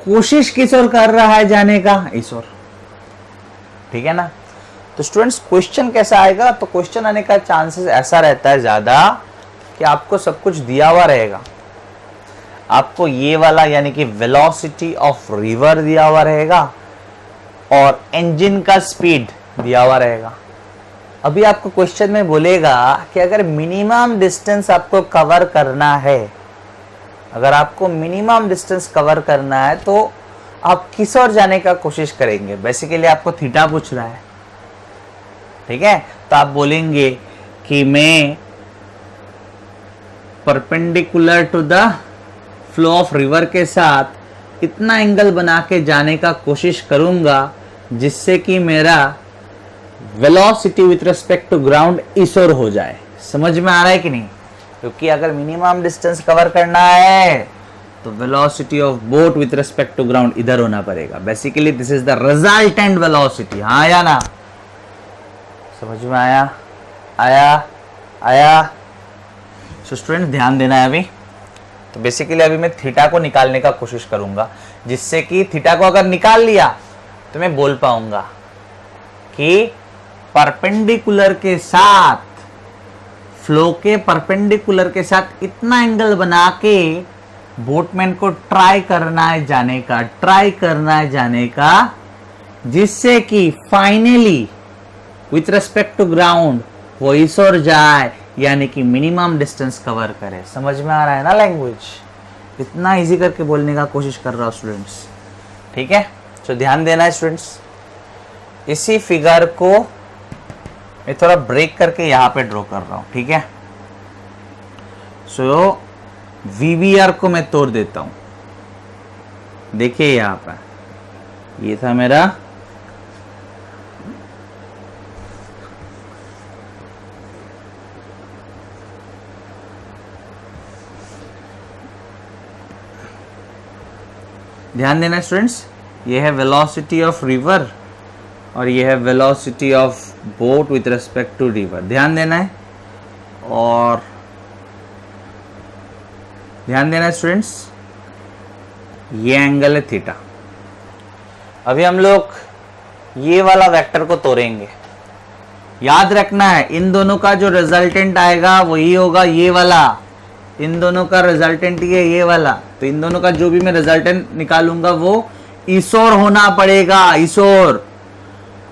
कोशिश किस ओर कर रहा है जाने का? इस ओर। ठीक है ना? तो स्टूडेंट्स क्वेश्चन कैसा आएगा? तो क्वेश्चन आने का चांसेस ऐसा रहता है ज्यादा कि आपको सब कुछ दिया हुआ रहेगा। आपको ये वाला यानी कि वेलोसिटी ऑफ रिवर दिया हुआ रहेगा और इंजन का स्पीड दिया हुआ रहेगा। अभी आपको क्वेश्चन में बोलेगा कि अगर मिनिमम डिस्टेंस आपको कवर करना है, अगर आपको मिनिमम डिस्टेंस कवर करना है तो आप किस ओर जाने का कोशिश करेंगे? बेसिकली आपको थीटा पूछ रहा है। ठीक है, तो आप बोलेंगे कि मैं perpendicular to the flow of river के साथ इतना एंगल बना के जाने का कोशिश करूंगा जिससे कि मेरा velocity with respect to ground इस ओर हो जाए। समझ में आ रहा है कि नहीं? क्योंकि अगर मिनिमम डिस्टेंस कवर करना है तो velocity of boat with respect to ground इधर होना पड़ेगा। Basically this is the resultant velocity. हाँ या ना? समझ में आया? सो स्टूडेंट ध्यान देना है अभी। तो बेसिकली अभी मैं थीटा को निकालने का कोशिश करूंगा, जिससे कि थीटा को अगर निकाल लिया तो मैं बोल पाऊंगा कि परपेंडिकुलर के साथ, फ्लो के परपेंडिकुलर के साथ इतना एंगल बना के बोटमैन को ट्राई करना है जाने का, जिससे कि finally with respect to ground वो इस ओर जाए, यानी कि मिनिमम डिस्टेंस कवर करे। समझ में आ रहा है ना लैंग्वेज? इतना इजी करके बोलने का कोशिश कर रहा हूं स्टूडेंट्स। ठीक है, तो ध्यान देना है स्टूडेंट्स। इसी फिगर को मैं थोड़ा ब्रेक करके यहां पे ड्रॉ कर रहा हूं। ठीक है, सो वीवीआर को मैं तोड़ देता हूं। देखिए यहां पर ये था मेरा ध्यान देना स्टूडेंट्स, ये है वेलोसिटी ऑफ रिवर और ये है velocity of boat with respect to river, ध्यान देना है। और ध्यान देना स्टूडेंट्स, ये एंगल है थीटा। अभी हम लोग ये वाला वेक्टर को तोड़ेंगे। याद रखना है इन दोनों का जो रिजल्टेंट आएगा वही होगा ये वाला, इन दोनों का रिजल्टेंट ये वाला, तो इन दोनों का जो भी मैं रिजल्टेंट निकालूंगा वो ईसोर होना पड़ेगा, ईसोर।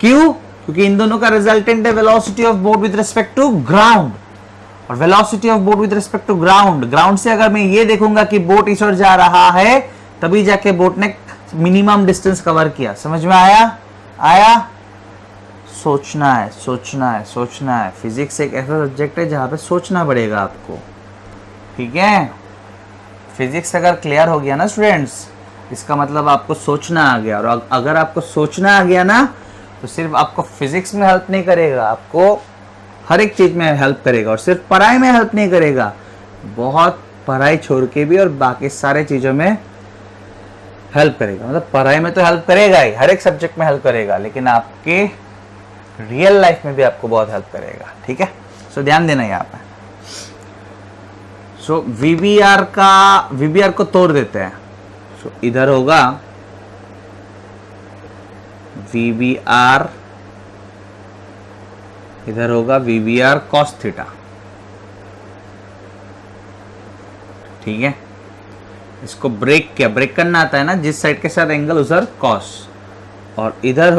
क्यों? क्योंकि इन दोनों का रिजल्टेंट है velocity of boat with respect to ground, और velocity of boat with respect to ground, ground से अगर मैं ये देखूंगा कि बोट ईसोर जा रहा है तभी जाके बोट ने मिनिमम डिस्टेंस कवर किया। समझ में आया? आया? सोचना है, सोचना है, सोचना है। फिजिक्स एक ऐसा सब्जेक्ट है जहां पे सोचना पड़ेगा आपको, ठीक है? फिजिक्स अगर क्लियर हो गया ना स्टूडेंट्स, इसका मतलब आपको सोचना आ गया, और अगर आपको सोचना आ गया ना तो सिर्फ आपको फिजिक्स में हेल्प नहीं करेगा, आपको हर एक चीज में हेल्प करेगा, और सिर्फ पढ़ाई में हेल्प नहीं करेगा, बहुत पढ़ाई छोड़ के भी और बाकी सारे चीजों में हेल्प करेगा। मतलब पढ़ाई में तो हेल्प करेगा ही, हर एक सब्जेक्ट में हेल्प करेगा, लेकिन आपके रियल लाइफ में भी आपको बहुत हेल्प करेगा, ठीक है? सो ध्यान देना यहाँ पे। सो वीबीआर को तोड़ देते हैं। सो इधर होगा वीबीआर, इधर होगा वीबीआर कॉस थीटा, ठीक है? इसको ब्रेक किया, ब्रेक करना आता है ना, जिस साइड के साथ एंगल उधर कॉस, और इधर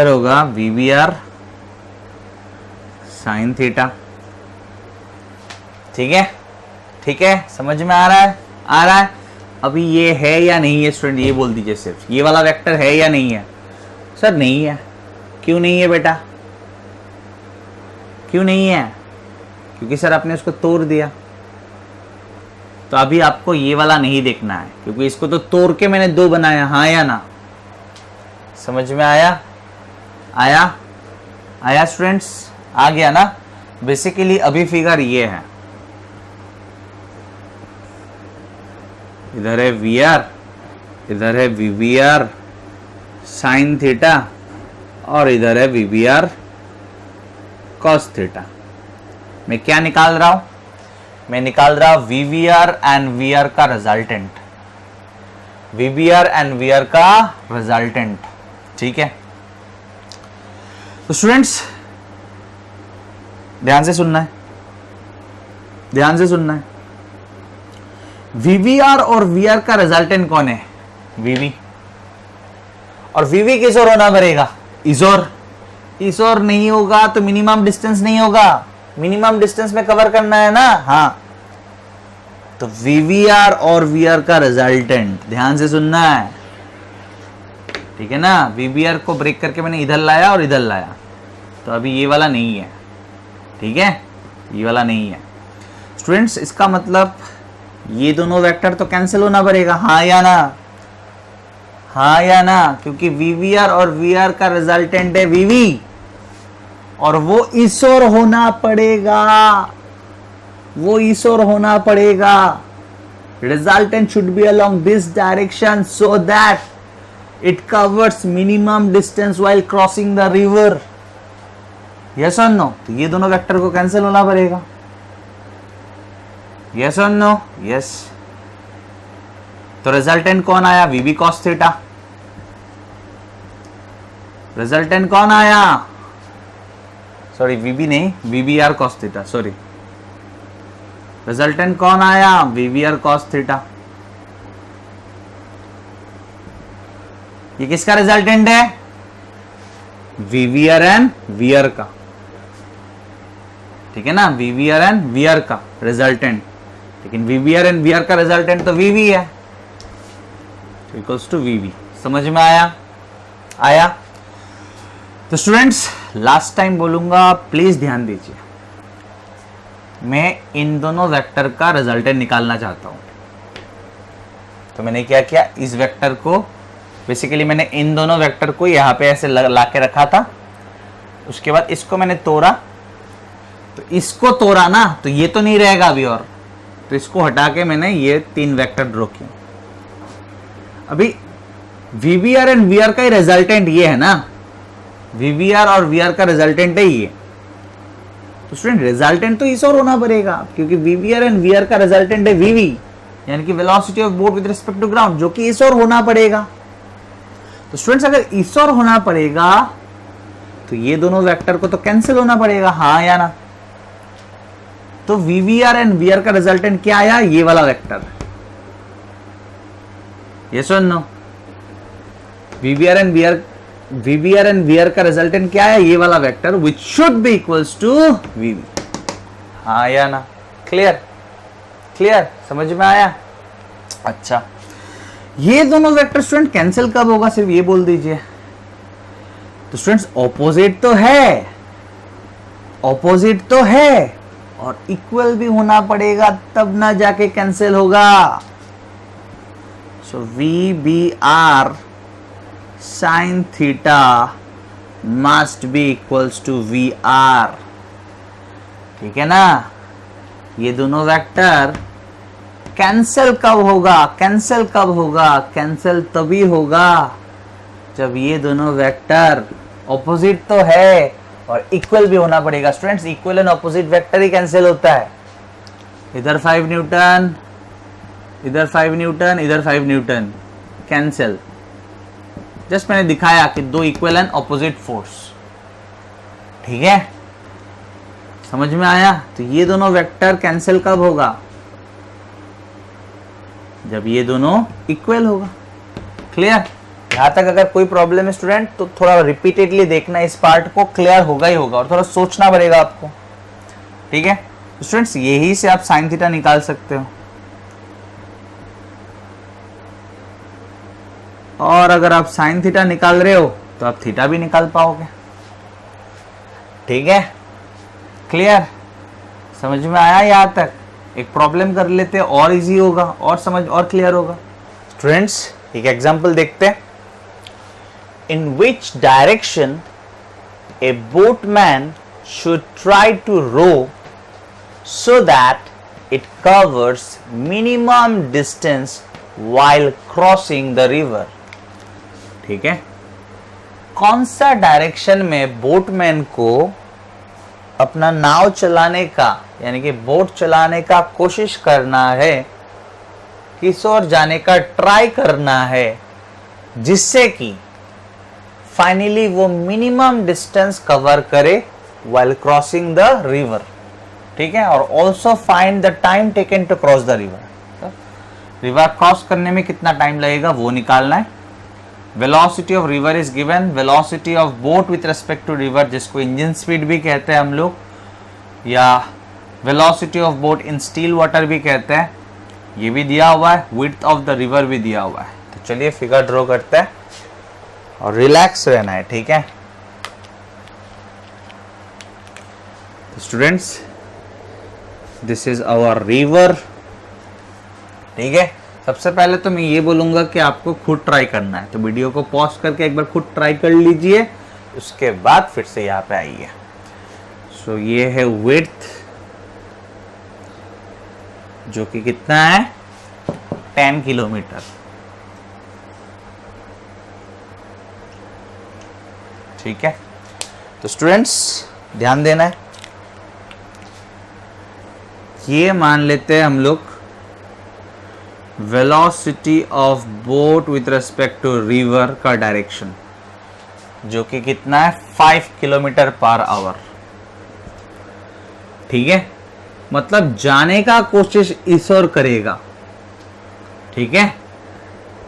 होगा वीबीआर साइन थीटा, ठीक है? ठीक है, समझ में आ रहा है? आ रहा है? अभी ये है या नहीं है स्टूडेंट, ये बोल दीजिए सिर्फ, ये वाला वेक्टर है या नहीं है? सर नहीं है। क्यों नहीं है बेटा? क्यों नहीं है? क्योंकि सर आपने उसको तोड़ दिया। तो अभी आपको ये वाला नहीं देखना है, क्योंकि इसको तो तोड़ के मैंने दो बनाया, हाँ या ना? समझ में आया? आया? आया स्टूडेंट्स? आ गया ना? बेसिकली अभी फिगर ये है, इधर है वीआर, इधर है वीबीआर साइन थीटा, और इधर है वीबीआर कॉस थीटा। मैं क्या निकाल रहा हूं? मैं निकाल रहा हूं वीबीआर एंड वीआर का रिजल्टेंट, वीबीआर एंड वीआर का रिजल्टेंट, ठीक है? तो स्टूडेंट्स ध्यान से सुनना है, ध्यान से सुनना है। वीबीआर और वीआर का रिजल्टेंट कौन है? वीवी, और वीवी किस ओर होना पड़ेगा? इस ओर। इस ओर नहीं होगा तो मिनिमम डिस्टेंस नहीं होगा, मिनिमम डिस्टेंस में कवर करना है ना, हाँ। तो वीवीआर और वीआर का रिजल्टेंट ध्यान से सुनना है, ठीक है ना? वीवीआर को ब्रेक करके मैंने इधर लाया और इधर लाया, तो अभी ये वाला नहीं है, ठीक है? ये वाला नहीं है स्टूडेंट्स। इसका मतलब ये दोनों वेक्टर तो कैंसिल होना पड़ेगा, हाँ या ना? हाँ या ना? क्योंकि वीवीआर और वीआर का रिजल्टेंट है वीवी, और वो इस ओर होना पड़ेगा, वो इस ओर होना पड़ेगा। Resultant should be along this direction so that it covers minimum distance while crossing the river. Yes और नो? तो ये दोनों वेक्टर को कैंसिल होना पड़ेगा, यस और नो? यस। तो रिजल्टेंट कौन आया? वीबी कॉस थीटा। रिजल्टेंट कौन आया? सॉरी वीबी नहीं, VBR cos theta, sorry. Resultant कौन आया? VBR cos theta. ये किसका रिजल्टेंट है? वीवीआर एंड वीआर का, ठीक है ना? वीवीआर एंड वीआर का रिजल्टेंट, लेकिन वीवीआर एंड वीआर का रिजल्टेंट तो वीवी है, इक्वल्स टू वीवी। समझ में आया? आया? तो स्टूडेंट्स लास्ट टाइम बोलूंगा, प्लीज ध्यान दीजिए। मैं इन दोनों वेक्टर का रिजल्टेंट निकालना चाहता हूं, तो मैंने क्या किया? इस वेक्टर को बेसिकली मैंने इन दोनों वेक्टर को यहां पे ऐसे ला के रखा था, उसके बाद इसको मैंने तोड़ा, तो इसको तोड़ा ना, तो ये तो नहीं रहेगा अभी, और तो इसको हटा के मैंने ये 3 वेक्टर ड्रॉ किए। अभी VBR एंड VR का ही रिजल्टेंट ये है ना, VBR और VR का रिजल्टेंट है ये, तो स्टूडेंट रिजल्टेंट तो इस और होना पड़ेगा, क्योंकि VBR एंड VR का रिजल्टेंट है VV, यानी कि velocity of boat with respect to ground, जो कि इस और होना पड़ेगा। तो स्टूडेंट्स अगर इस और होना पड़ेगा तो ये दोनों वेक्टर को तो कैंसिल होना पड़ेगा, हाँ या ना। तो VBR एंड VR का रिजल्टेंट क्या आया, ये वाला वेक्टर। यस और नो? VBR एंड VR का रिजल्टेंट क्या है, ये वाला vector, which should be equals to VV। हाँ या ना? क्लियर? क्लियर? समझ में आया? अच्छा, ये दोनों वेक्टर स्टूडेंट कैंसिल कब होगा, सिर्फ ये बोल दीजिए। तो स्टूडेंट्स ऑपोजिट तो है, ऑपोजिट तो है, और इक्वल भी होना पड़ेगा, तब ना जाके कैंसिल होगा। सो VBR sin theta must be equals to VR। ठीक है ना? ये दोनों वेक्टर कैंसिल कब होगा, कैंसिल कब होगा, कैंसिल तभी होगा जब ये दोनों वेक्टर ऑपोजिट तो है और इक्वल भी होना पड़ेगा। Students equal and opposite vector he cancel होता है। इधर 5 न्यूटन, इधर 5 न्यूटन, इधर 5 न्यूटन, कैंसिल। जस्ट मैंने दिखाया कि दो इक्वल एंड ऑपोजिट फोर्स। ठीक है, समझ में आया? तो ये दोनों वेक्टर कैंसिल कब होगा, जब ये दोनों इक्वल होगा। क्लियर? यहां तक अगर कोई प्रॉब्लम है स्टूडेंट तो थोड़ा रिपीटेडली देखना इस पार्ट को, क्लियर होगा ही होगा, और थोड़ा सोचना पड़ेगा आपको। ठीक है स्टूडेंट्स, यही से आप साइन थीटा निकाल सकते हो, और अगर आप साइन थीटा निकाल रहे हो तो आप थीटा भी निकाल पाओगे। ठीक है, क्लियर? समझ में आया? यहां तक एक प्रॉब्लम कर लेते हैं, और इजी होगा, और समझ और क्लियर होगा। स्टूडेंट्स एक एग्जांपल देखते हैं। In which direction a boatman should try to row so that it covers minimum distance while crossing the river. ठीक है, कौन सा डायरेक्शन में बोटमैन को अपना नाव चलाने का, यानी कि बोट चलाने का कोशिश करना है, किस ओर जाने का ट्राई करना है, जिससे कि फाइनली वो मिनिमम डिस्टेंस कवर करे while क्रॉसिंग द रिवर। ठीक है, और also find the time taken to cross the river. River cross करने में कितना टाइम लगेगा वो निकालना है। Velocity of river is given, velocity of boat with respect to river, जिसको इंजन स्पीड भी कहते हैं हम लोग, या velocity of boat in still water भी कहते हैं, ये भी दिया हुआ है। विड्थ ऑफ द रिवर भी दिया हुआ है। तो चलिए फिगर ड्रॉ करते हैं, और रिलैक्स रहना है। ठीक है students, this is our river. ठीक है, सबसे पहले तो मैं ये बोलूंगा कि आपको खुद ट्राई करना है, तो वीडियो को पॉज करके एक बार खुद ट्राई कर लीजिए, उसके बाद फिर से यहाँ पे आइए। सो ये है विड्थ, जो कि कितना है, 10 किलोमीटर। ठीक है, तो स्टूडेंट्स ध्यान देना है, ये मान लेते हैं हम लोग velocity of boat with respect to river का डायरेक्शन, जो कि कितना है, 5 किलोमीटर पर आवर। ठीक है, मतलब जाने का कोशिश इस ओर करेगा। ठीक है,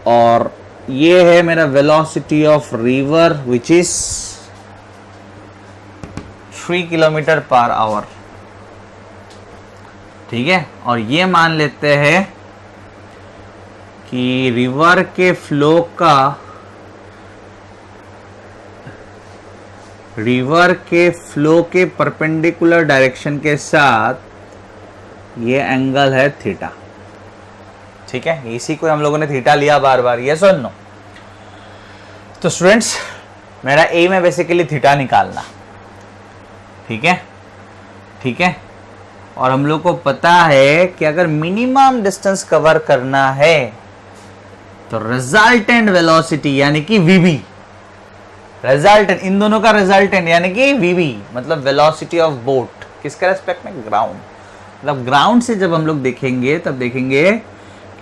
और ये है मेरा velocity of river which is 3 kilometre per hour. ठीक है, और ये मान लेते हैं कि रिवर के फ्लो का, रिवर के फ्लो के परपेंडिकुलर डायरेक्शन के साथ ये एंगल है थीटा। ठीक है, इसी को हम लोगों ने थीटा लिया बार बार, यस और नो? तो स्टूडेंट्स मेरा एम है बेसिकली थीटा निकालना। ठीक है, ठीक है, और हम लोग को पता है कि अगर मिनिमम डिस्टेंस कवर करना है तो रिजल्टेंट वेलोसिटी यानी कि वीबी, रिजल्टेंट इन दोनों का रिजल्टेंट यानी कि वीबी मतलब वेलोसिटी ऑफ बोट, किसके रेस्पेक्ट में, ग्राउंड। मतलब ग्राउंड से जब हम लोग देखेंगे तब देखेंगे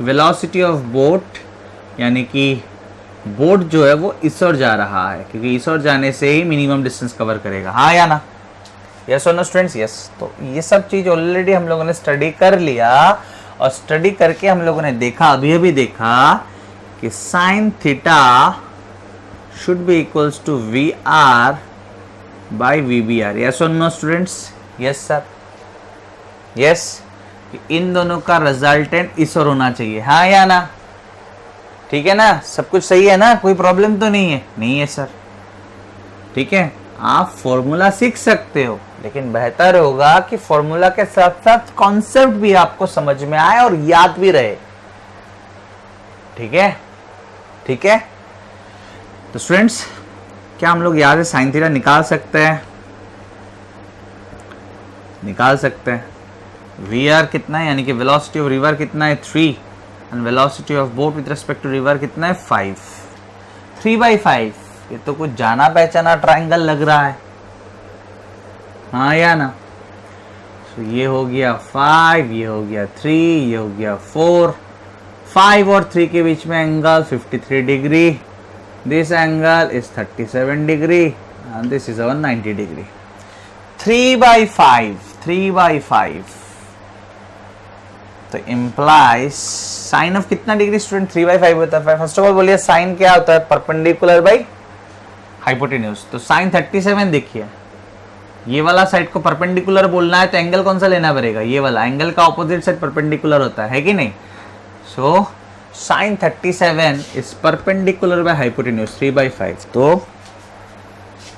वेलोसिटी ऑफ बोट यानी कि बोट जो है वो इस ओर जा रहा है, क्योंकि इस ओर जाने से ही मिनिमम डिस्टेंस कवर करेगा, हाँ या ना, यस और नो स्टूडेंट्स, यस। तो ये सब चीज ऑलरेडी हम लोगों ने स्टडी कर लिया, और स्टडी करके हम लोगों ने देखा, अभी देखा कि sine theta should be equals to V R by V B R, yes और no students, yes sir, yes. इन दोनों का रिजल्टेंट इस ओर होना चाहिए, हाँ या ना, ठीक है ना, सब कुछ सही है ना, कोई प्रॉब्लम तो नहीं है, नहीं है सर, ठीक है। आप फॉर्मूला सीख सकते हो, लेकिन बेहतर होगा कि फॉर्मूला के साथ साथ कॉन्सेप्ट भी आपको समझ में आए और याद भी रहे, ठीक है, ठीक है। तो स्टूडेंट्स, क्या हम लोग यहाँ से साइन थीटा निकाल सकते हैं? निकाल सकते हैं। वी आर कितना है, यानी कि वेलोसिटी ऑफ रिवर कितना है 3, and velocity of boat with respect to river कितना है 5, 3/5। ये तो कुछ जाना पहचाना ट्रायंगल लग रहा है, हाँ या ना। तो ये हो गया 5, ये हो गया 3, ये हो गया 4, 5 और 3 के बीच में angle 53 degree, this angle is 37 degree and this is 90 degree. 3/5 तो इम्प्लाइज साइन ऑफ कितना डिग्री स्टूडेंट, 3/5 होता है। फर्स्ट ऑफ ऑल बोलिए साइन क्या होता है, परपेंडिकुलर बाई हाइपोटेन्यूज। तो साइन 37 देखिए, ये वाला साइड को परपेंडिकुलर बोलना है तो एंगल कौन सा लेना पड़ेगा, ये वाला, एंगल का ऑपोजिट साइड परपेंडिकुलर होता है कि नहीं। So sine 37 is perpendicular by hypotenuse 3/5। तो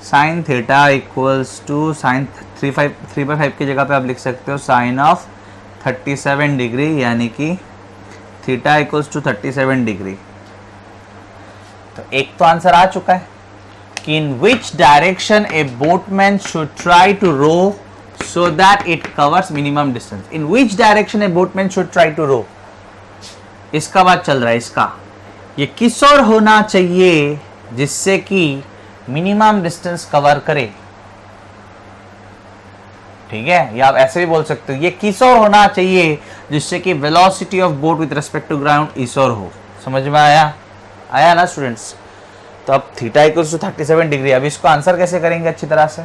sine theta equals to sine 3/5 की जगह पे आप लिख सकते हो साइन ऑफ 37 डिग्री, यानी कि थीटा इक्वल्स टू 37 डिग्री। तो एक तो आंसर आ चुका है कि in which direction a boatman should try to row so that it covers minimum distance. In which direction a boatman should try to row, इसका बात चल रहा है। इसका ये किस ओर होना चाहिए जिससे कि मिनिमम डिस्टेंस कवर करे, ठीक है। या आप ऐसे भी बोल सकते हो ये किस ओर होना चाहिए जिससे कि velocity of boat with respect to ground इस ओर हो। समझ में आया, आया ना स्टूडेंट्स। तो अब थीटा इक्वल्स टू 37 डिग्री, अब इसको आंसर कैसे करेंगे अच्छी तरह से।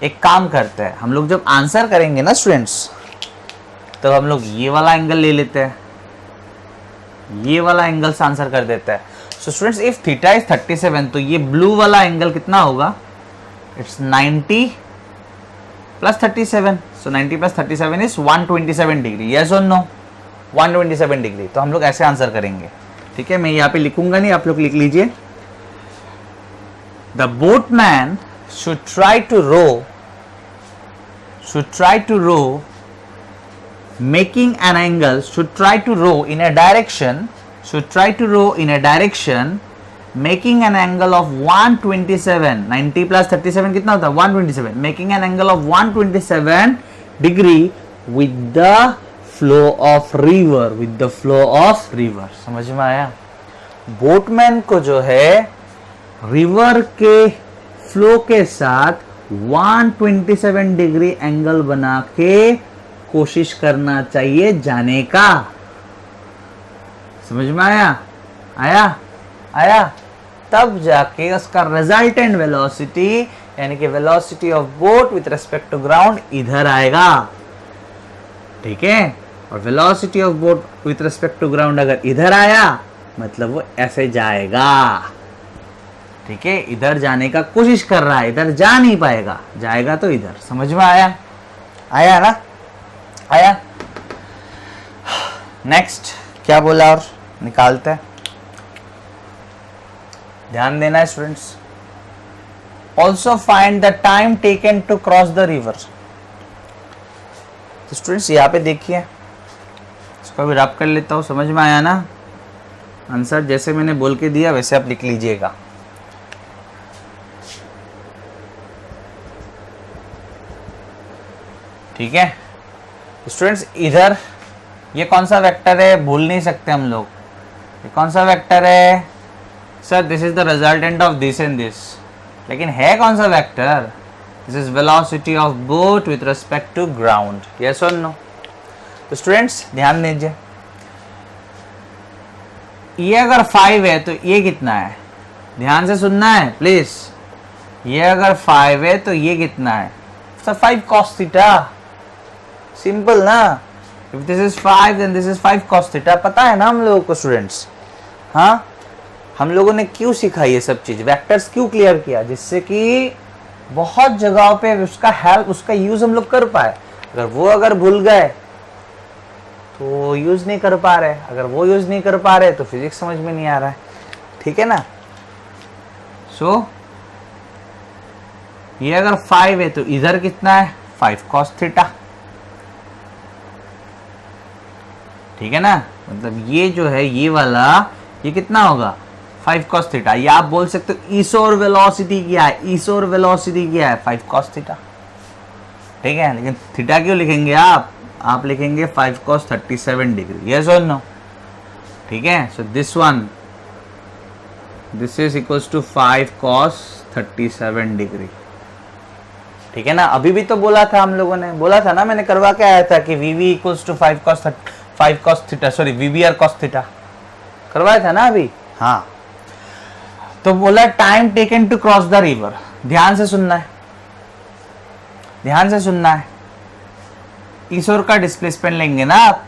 एक काम करते हैं, हम लोग जब आंसर करेंगे ना स्टूडेंट्स, तो हम लोग ये वाला एंगल ले लेते हैं, ये वाला एंगल से आंसर कर देते हैं। So students, if theta is 37 तो ये ब्लू वाला एंगल कितना होगा, it's 90 plus 37। So 90 plus 37 is 127 degree, yes और नो, 127 डिग्री। तो हम लोग ऐसे आंसर करेंगे, ठीक है। मैं यहाँ पे लिखूंगा नहीं, आप लोग लिख लीजिए। The boatman should try to row making an angle, should try to row in a direction making an angle of 127, 90 plus 37 कितना होता है 127, making an angle of 127 degree with the flow of river, समझ में आया। बोटमैन को जो है रिवर के फ्लो के साथ 127 डिग्री एंगल बना के कोशिश करना चाहिए जाने का। समझ में आया, तब जाके उसका रिजल्टेंट वेलोसिटी यानी कि velocity of boat with respect to ground इधर आएगा, ठीक है। और velocity of boat with respect to ground अगर इधर आया मतलब वो ऐसे जाएगा, ठीक है। इधर जाने का कोशिश कर रहा है, इधर जा नहीं पाएगा, जाएगा तो इधर। समझ में आया ना, आया। नेक्स्ट क्या बोला और निकालते हैं, ध्यान देना है students. Also find the time taken to cross the river. तो स्टूडेंट्स यहाँ पे देखिए, इसको भी रब कर लेता हूँ। समझ में आया ना, आंसर जैसे मैंने बोल के दिया वैसे आप लिख लीजिएगा। ठीक है स्टूडेंट्स, इधर ये कौन सा वेक्टर है, भूल नहीं सकते हम लोग, ये कौन सा वेक्टर है sir, this is the resultant of this and this, लेकिन है कौन सा vector, this is velocity of boat with respect to ground, yes और नो। तो स्टूडेंट्स ध्यान दीजिए, ये अगर 5 है तो ये कितना है, ध्यान से सुनना है प्लीज, ये अगर 5 है तो ये कितना है सर, 5 cos थीटा, सिंपल ना, if this is 5 then this is 5 cos theta, पता है ना हम लोगों को स्टूडेंट्स। हाँ, हम लोगों ने क्यों सीखा ये सब चीज, वेक्टर्स क्यों क्लियर किया, जिससे कि बहुत जगहों पे उसका हेल्प, उसका यूज हम लोग कर पाए। अगर भूल गए तो यूज नहीं कर पा रहे, अगर वो यूज नहीं कर पा रहे तो फिजिक्स समझ में नहीं आ रहा है, ठीक है ना। सो ये अगर 5 है तो इधर कितना है 5 cos थीटा, ठीक है ना, मतलब ये जो है ये वाला ये कितना होगा 5 cos थीटा। या आप बोल सकते हो ईसोर वेलोसिटी क्या है, ईसोर वेलोसिटी क्या है 5 cos थीटा, ठीक है, लेकिन थीटा क्यों लिखेंगे आप लिखेंगे 5 cos 37 डिग्री, यस और नो, ठीक है। So this one, this is equals to 5 cos 37 degree, ठीक है ना। अभी भी तो बोला था हम लोगों ने, बोला था ना, मैंने करवा के आया था कि VV equals to 5 cos theta, sorry VBR cos theta करवाया था ना अभी। हाँ, तो बोला time taken to cross the river, ध्यान से सुनना है, ध्यान से सुनना है। इस ओर का डिस्प्लेसमेंट लेंगे ना आप,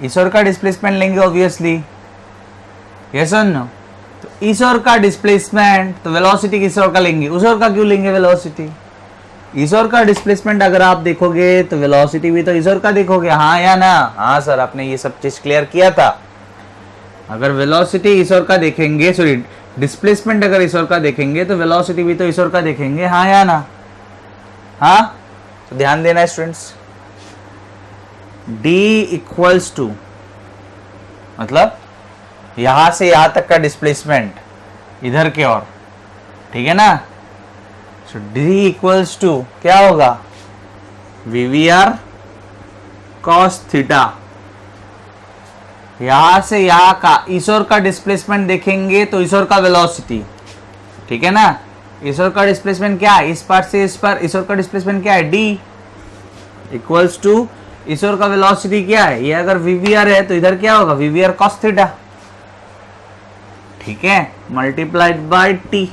इस ओर का डिस्प्लेसमेंट लेंगे ऑब्वियसली, यस और नो। तो इस ओर का डिस्प्लेसमेंट, तो वेलोसिटी किस ओर का लेंगे, उस ओर का क्यों लेंगे वेलोसिटी। इस ओर का डिस्प्लेसमेंट अगर आप देखोगे तो वेलोसिटी भी तो इस ओर का देखोगे, हाँ या ना। हाँ सर, आपने ये सब चीज क्लियर किया था। अगर वेलोसिटी इस ओर का देखेंगे, सॉरी डिस्प्लेसमेंट अगर इस ओर का देखेंगे तो वेलोसिटी भी तो इस ओर का देखेंगे, हाँ या ना। हाँ, तो ध्यान देना स्टूडेंट्स, D इक्वल्स टू, मतलब यहां से यहां तक का डिस्प्लेसमेंट इधर के ओर, ठीक है ना। सो D इक्वल्स टू क्या होगा VVR cos थीटा। यहां से यहां का इस ओर का डिस्प्लेसमेंट देखेंगे तो इस ओर का वेलोसिटी, ठीक है ना। इस ओर का डिस्प्लेसमेंट क्या है, इस पार्ट से इस पर, इस ओर का डिस्प्लेसमेंट क्या है D इक्वल्स टू इस ओर का वेलोसिटी क्या है, ये अगर VVR है तो इधर क्या होगा VVR cos थीटा, ठीक है, मल्टीप्लाइड बाय T,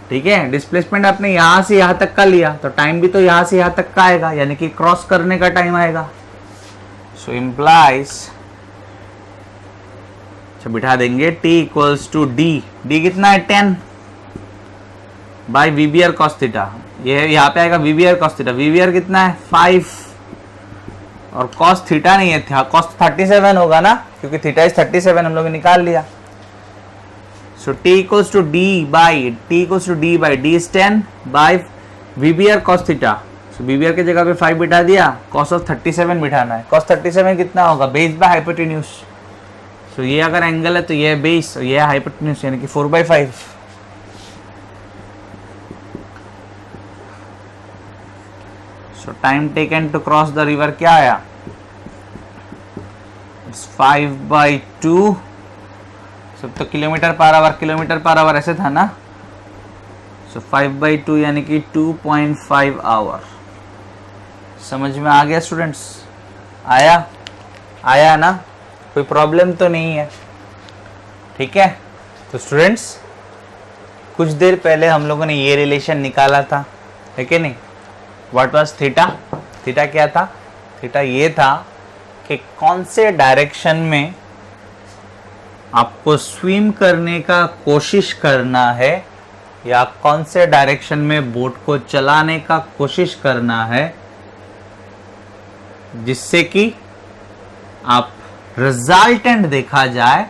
ठीक है। डिस्प्लेसमेंट आपने यहां से यहां तक का लिया तो टाइम भी तो यहां से यहां तक का आएगा, यानी कि क्रॉस करने का टाइम आएगा। सो इम्प्लाइज, अच्छा बिठा देंगे T equals to D, D कितना है 10 बाई VBR cos थीटा, ये यहाँ पे आएगा VBR cos थीटा, VBR कितना है 5 और cos थीटा नहीं है, cos 37 होगा ना, क्योंकि थीटा इज 37 हम लोग ने निकाल लिया। So T equals to D by D is 10 by VBR cos theta. So VBR के जगह पे 5 बिठा दिया, cos ऑफ 37 बिठाना है, cos 37 कितना होगा बेस बाय हाइपोटेन्यूज। सो ये अगर एंगल है तो ये है बेस और ये है हाइपोटेन्यूज, यानी कि 4/5। So time taken to cross the river क्या आया, it's 5/2, सब तो किलोमीटर पर आवर ऐसे था ना। So 5/2 यानी कि 2.5 आवर। समझ में आ गया स्टूडेंट्स, आया ना, कोई प्रॉब्लम तो नहीं है, ठीक है। तो स्टूडेंट्स कुछ देर पहले हम लोगों ने ये रिलेशन निकाला था, है कि नहीं। व्हाट वाज थीटा, थीटा क्या था, थीटा ये था कि कौन से डायरेक्शन में आपको स्विम करने का कोशिश करना है या कौन से डायरेक्शन में बोट को चलाने का कोशिश करना है, जिससे कि आप रिजल्टेंट देखा जाए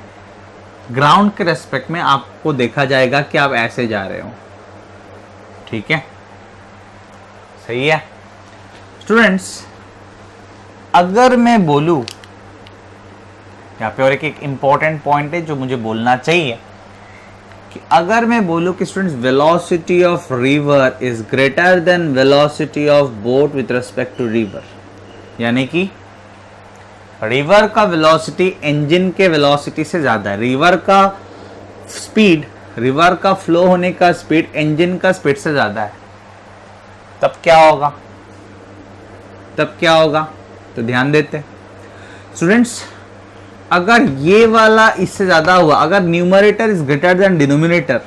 ग्राउंड के रेस्पेक्ट में, आपको देखा जाएगा कि आप ऐसे जा रहे हो, ठीक है, सही है स्टूडेंट्स। अगर मैं बोलूं यहाँ पे, और एक इंपॉर्टेंट पॉइंट है जो मुझे बोलना चाहिए, कि अगर मैं बोलूं कि students velocity of river is greater than velocity of boat with respect to river, यानी कि रिवर का वेलोसिटी इंजन के वेलोसिटी से ज्यादा है, रिवर का स्पीड, रिवर का फ्लो होने का स्पीड इंजन का स्पीड से ज्यादा है, तब क्या होगा? तब क्या होगा? तो ध्यान देते स्टूडेंट्स, अगर ये वाला इससे ज्यादा हुआ, अगर numerator is greater than denominator,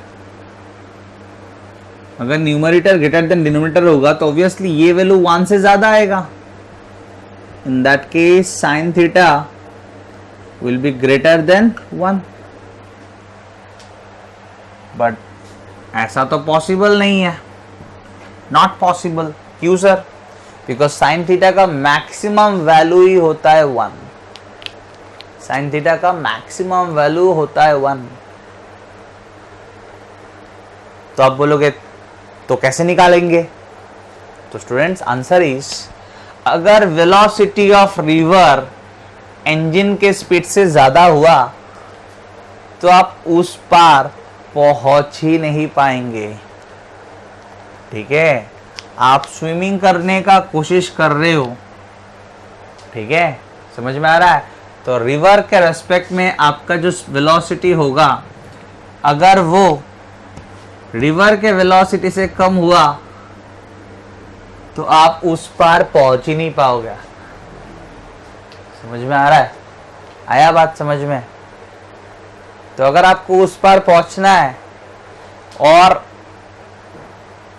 अगर न्यूमरेटर ग्रेटर देन डिनोमिनेटर होगा तो ऑब्वियसली ये वैल्यू 1 से ज्यादा आएगा। इन that case sine theta will be greater than 1, but ऐसा तो पॉसिबल नहीं है, नॉट पॉसिबल। क्यों सर? बिकॉज साइन थीटा का मैक्सिमम वैल्यू ही होता है 1, साइन थीटा का मैक्सिमम वैल्यू होता है 1। तो आप बोलोगे तो कैसे निकालेंगे? तो स्टूडेंट्स आंसर इज, अगर वेलोसिटी ऑफ रिवर इंजन के स्पीड से ज्यादा हुआ तो आप उस पार पहुंच ही नहीं पाएंगे। ठीक है, आप स्विमिंग करने का कोशिश कर रहे हो, ठीक है, समझ में आ रहा है? तो रिवर के रेस्पेक्ट में आपका जो वेलोसिटी होगा, अगर वो रिवर के वेलोसिटी से कम हुआ तो आप उस पार पहुंच ही नहीं पाओगे। समझ में आ रहा है? आया बात समझ में? तो अगर आपको उस पार पहुंचना है और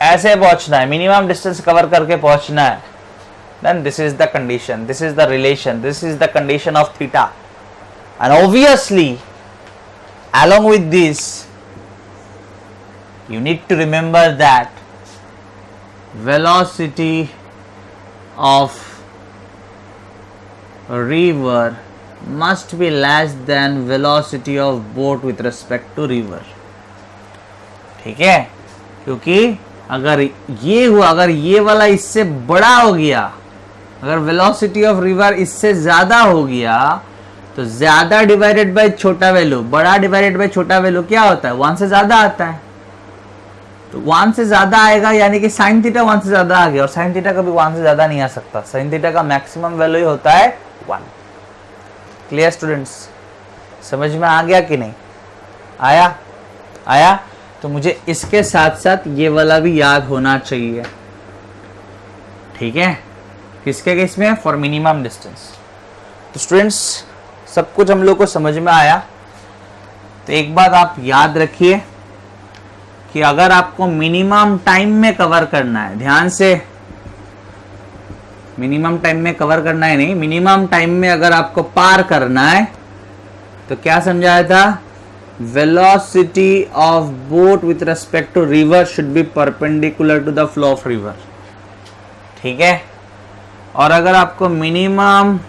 ऐसे पहुंचना है, मिनिमम डिस्टेंस कवर करके पहुंचना है, then this is the condition, this is the relation, this is the condition of theta, and obviously along with this you need to remember that velocity of river must be less than velocity of boat with respect to river। ठीक है, क्योंकि अगर ये हुआ, अगर ये वाला इससे बड़ा हो गया, अगर वेलोसिटी ऑफ रिवर इससे ज्यादा हो गया तो ज्यादा डिवाइडेड बाय छोटा वैल्यू, बड़ा डिवाइडेड बाय छोटा वैल्यू क्या होता है? 1 से ज्यादा आता है। तो 1 से ज्यादा आएगा यानी कि साइन थीटा 1 से ज्यादा आ गया, और साइन थीटा कभी 1 से ज्यादा नहीं आ सकता, साइन थीटा का मैक्सिमम वैल्यू ही होता है 1। Clear students? समझ में आ गया कि नहीं? आया? आया? तो मुझे इसके साथ साथ ये वाला भी याद होना चाहिए। ठीक है, किसके केस में? For minimum distance. तो स्टूडेंट्स सब कुछ हम लोग को समझ में आया। तो एक बात आप याद रखिए कि अगर आपको मिनिमम टाइम में कवर करना है, ध्यान से, मिनिमम टाइम में कवर करना है नहीं, मिनिमम टाइम में अगर आपको पार करना है तो क्या समझाया था? Velocity of boat with respect to river should be perpendicular to the flow of river. ठीक है, और अगर आपको मिनिमम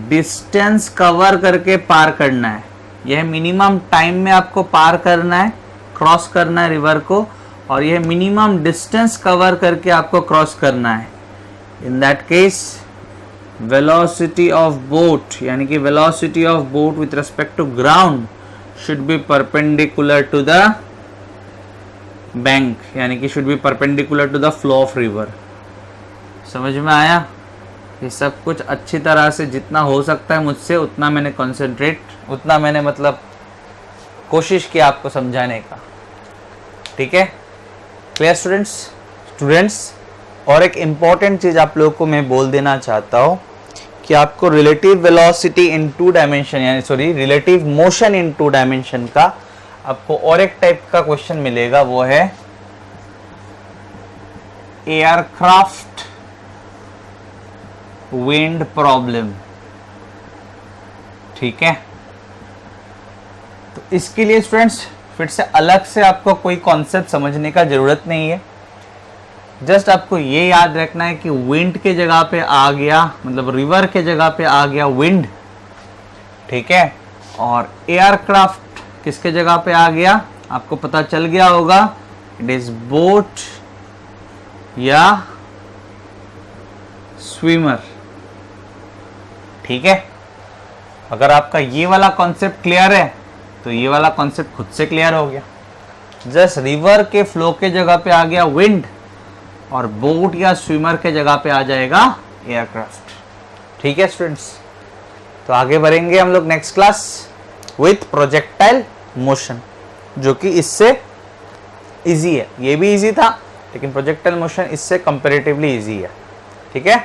डिस्टेंस कवर करके पार करना है, यह मिनिमम टाइम में आपको पार करना है, क्रॉस करना है रिवर को, और यह मिनिमम डिस्टेंस कवर करके आपको क्रॉस करना है, in that case velocity of boat, यानी कि velocity of boat with respect to ground should be perpendicular to the bank, यानी कि should be perpendicular to the flow of river. समझ में आया? ये सब कुछ अच्छी तरह से जितना हो सकता है मुझसे उतना मैंने कंसंट्रेट, उतना मैंने मतलब कोशिश किया आपको समझाने का। ठीक है, क्लियर स्टूडेंट्स? स्टूडेंट्स और एक इम्पॉर्टेंट चीज आप लोगों को मैं बोल देना चाहता हूँ कि आपको रिलेटिव वेलोसिटी इन 2 डायमेंशन, यानी sorry relative motion in 2 dimension का आपको और एक टाइप का क्वेश्चन मिलेगा, वो है एयरक्राफ्ट विंड प्रॉब्लम। ठीक है, तो इसके लिए स्टूडेंट्स फिर से अलग से आपको कोई कॉन्सेप्ट समझने का जरूरत नहीं है, जस्ट आपको ये याद रखना है कि विंड के जगह पे आ गया, मतलब रिवर के जगह पे आ गया विंड। ठीक है, और एयरक्राफ्ट किसके जगह पे आ गया? आपको पता चल गया होगा, इट इज बोट या स्विमर। ठीक है, अगर आपका ये वाला कॉन्सेप्ट क्लियर है तो तो ये वाला कॉन्सेप्ट खुद से क्लियर हो गया। जस्ट रिवर के फ्लो के जगह पे आ गया विंड, और बोट या स्विमर के जगह पे आ जाएगा एयरक्राफ्ट। ठीक है स्टूडेंट्स, तो आगे बढ़ेंगे हम लोग next class with projectile motion, जो कि इससे इजी है। ये भी इजी था, लेकिन प्रोजेक्टाइल मोशन इससे कंपैरेटिवली इजी है। ठीक है।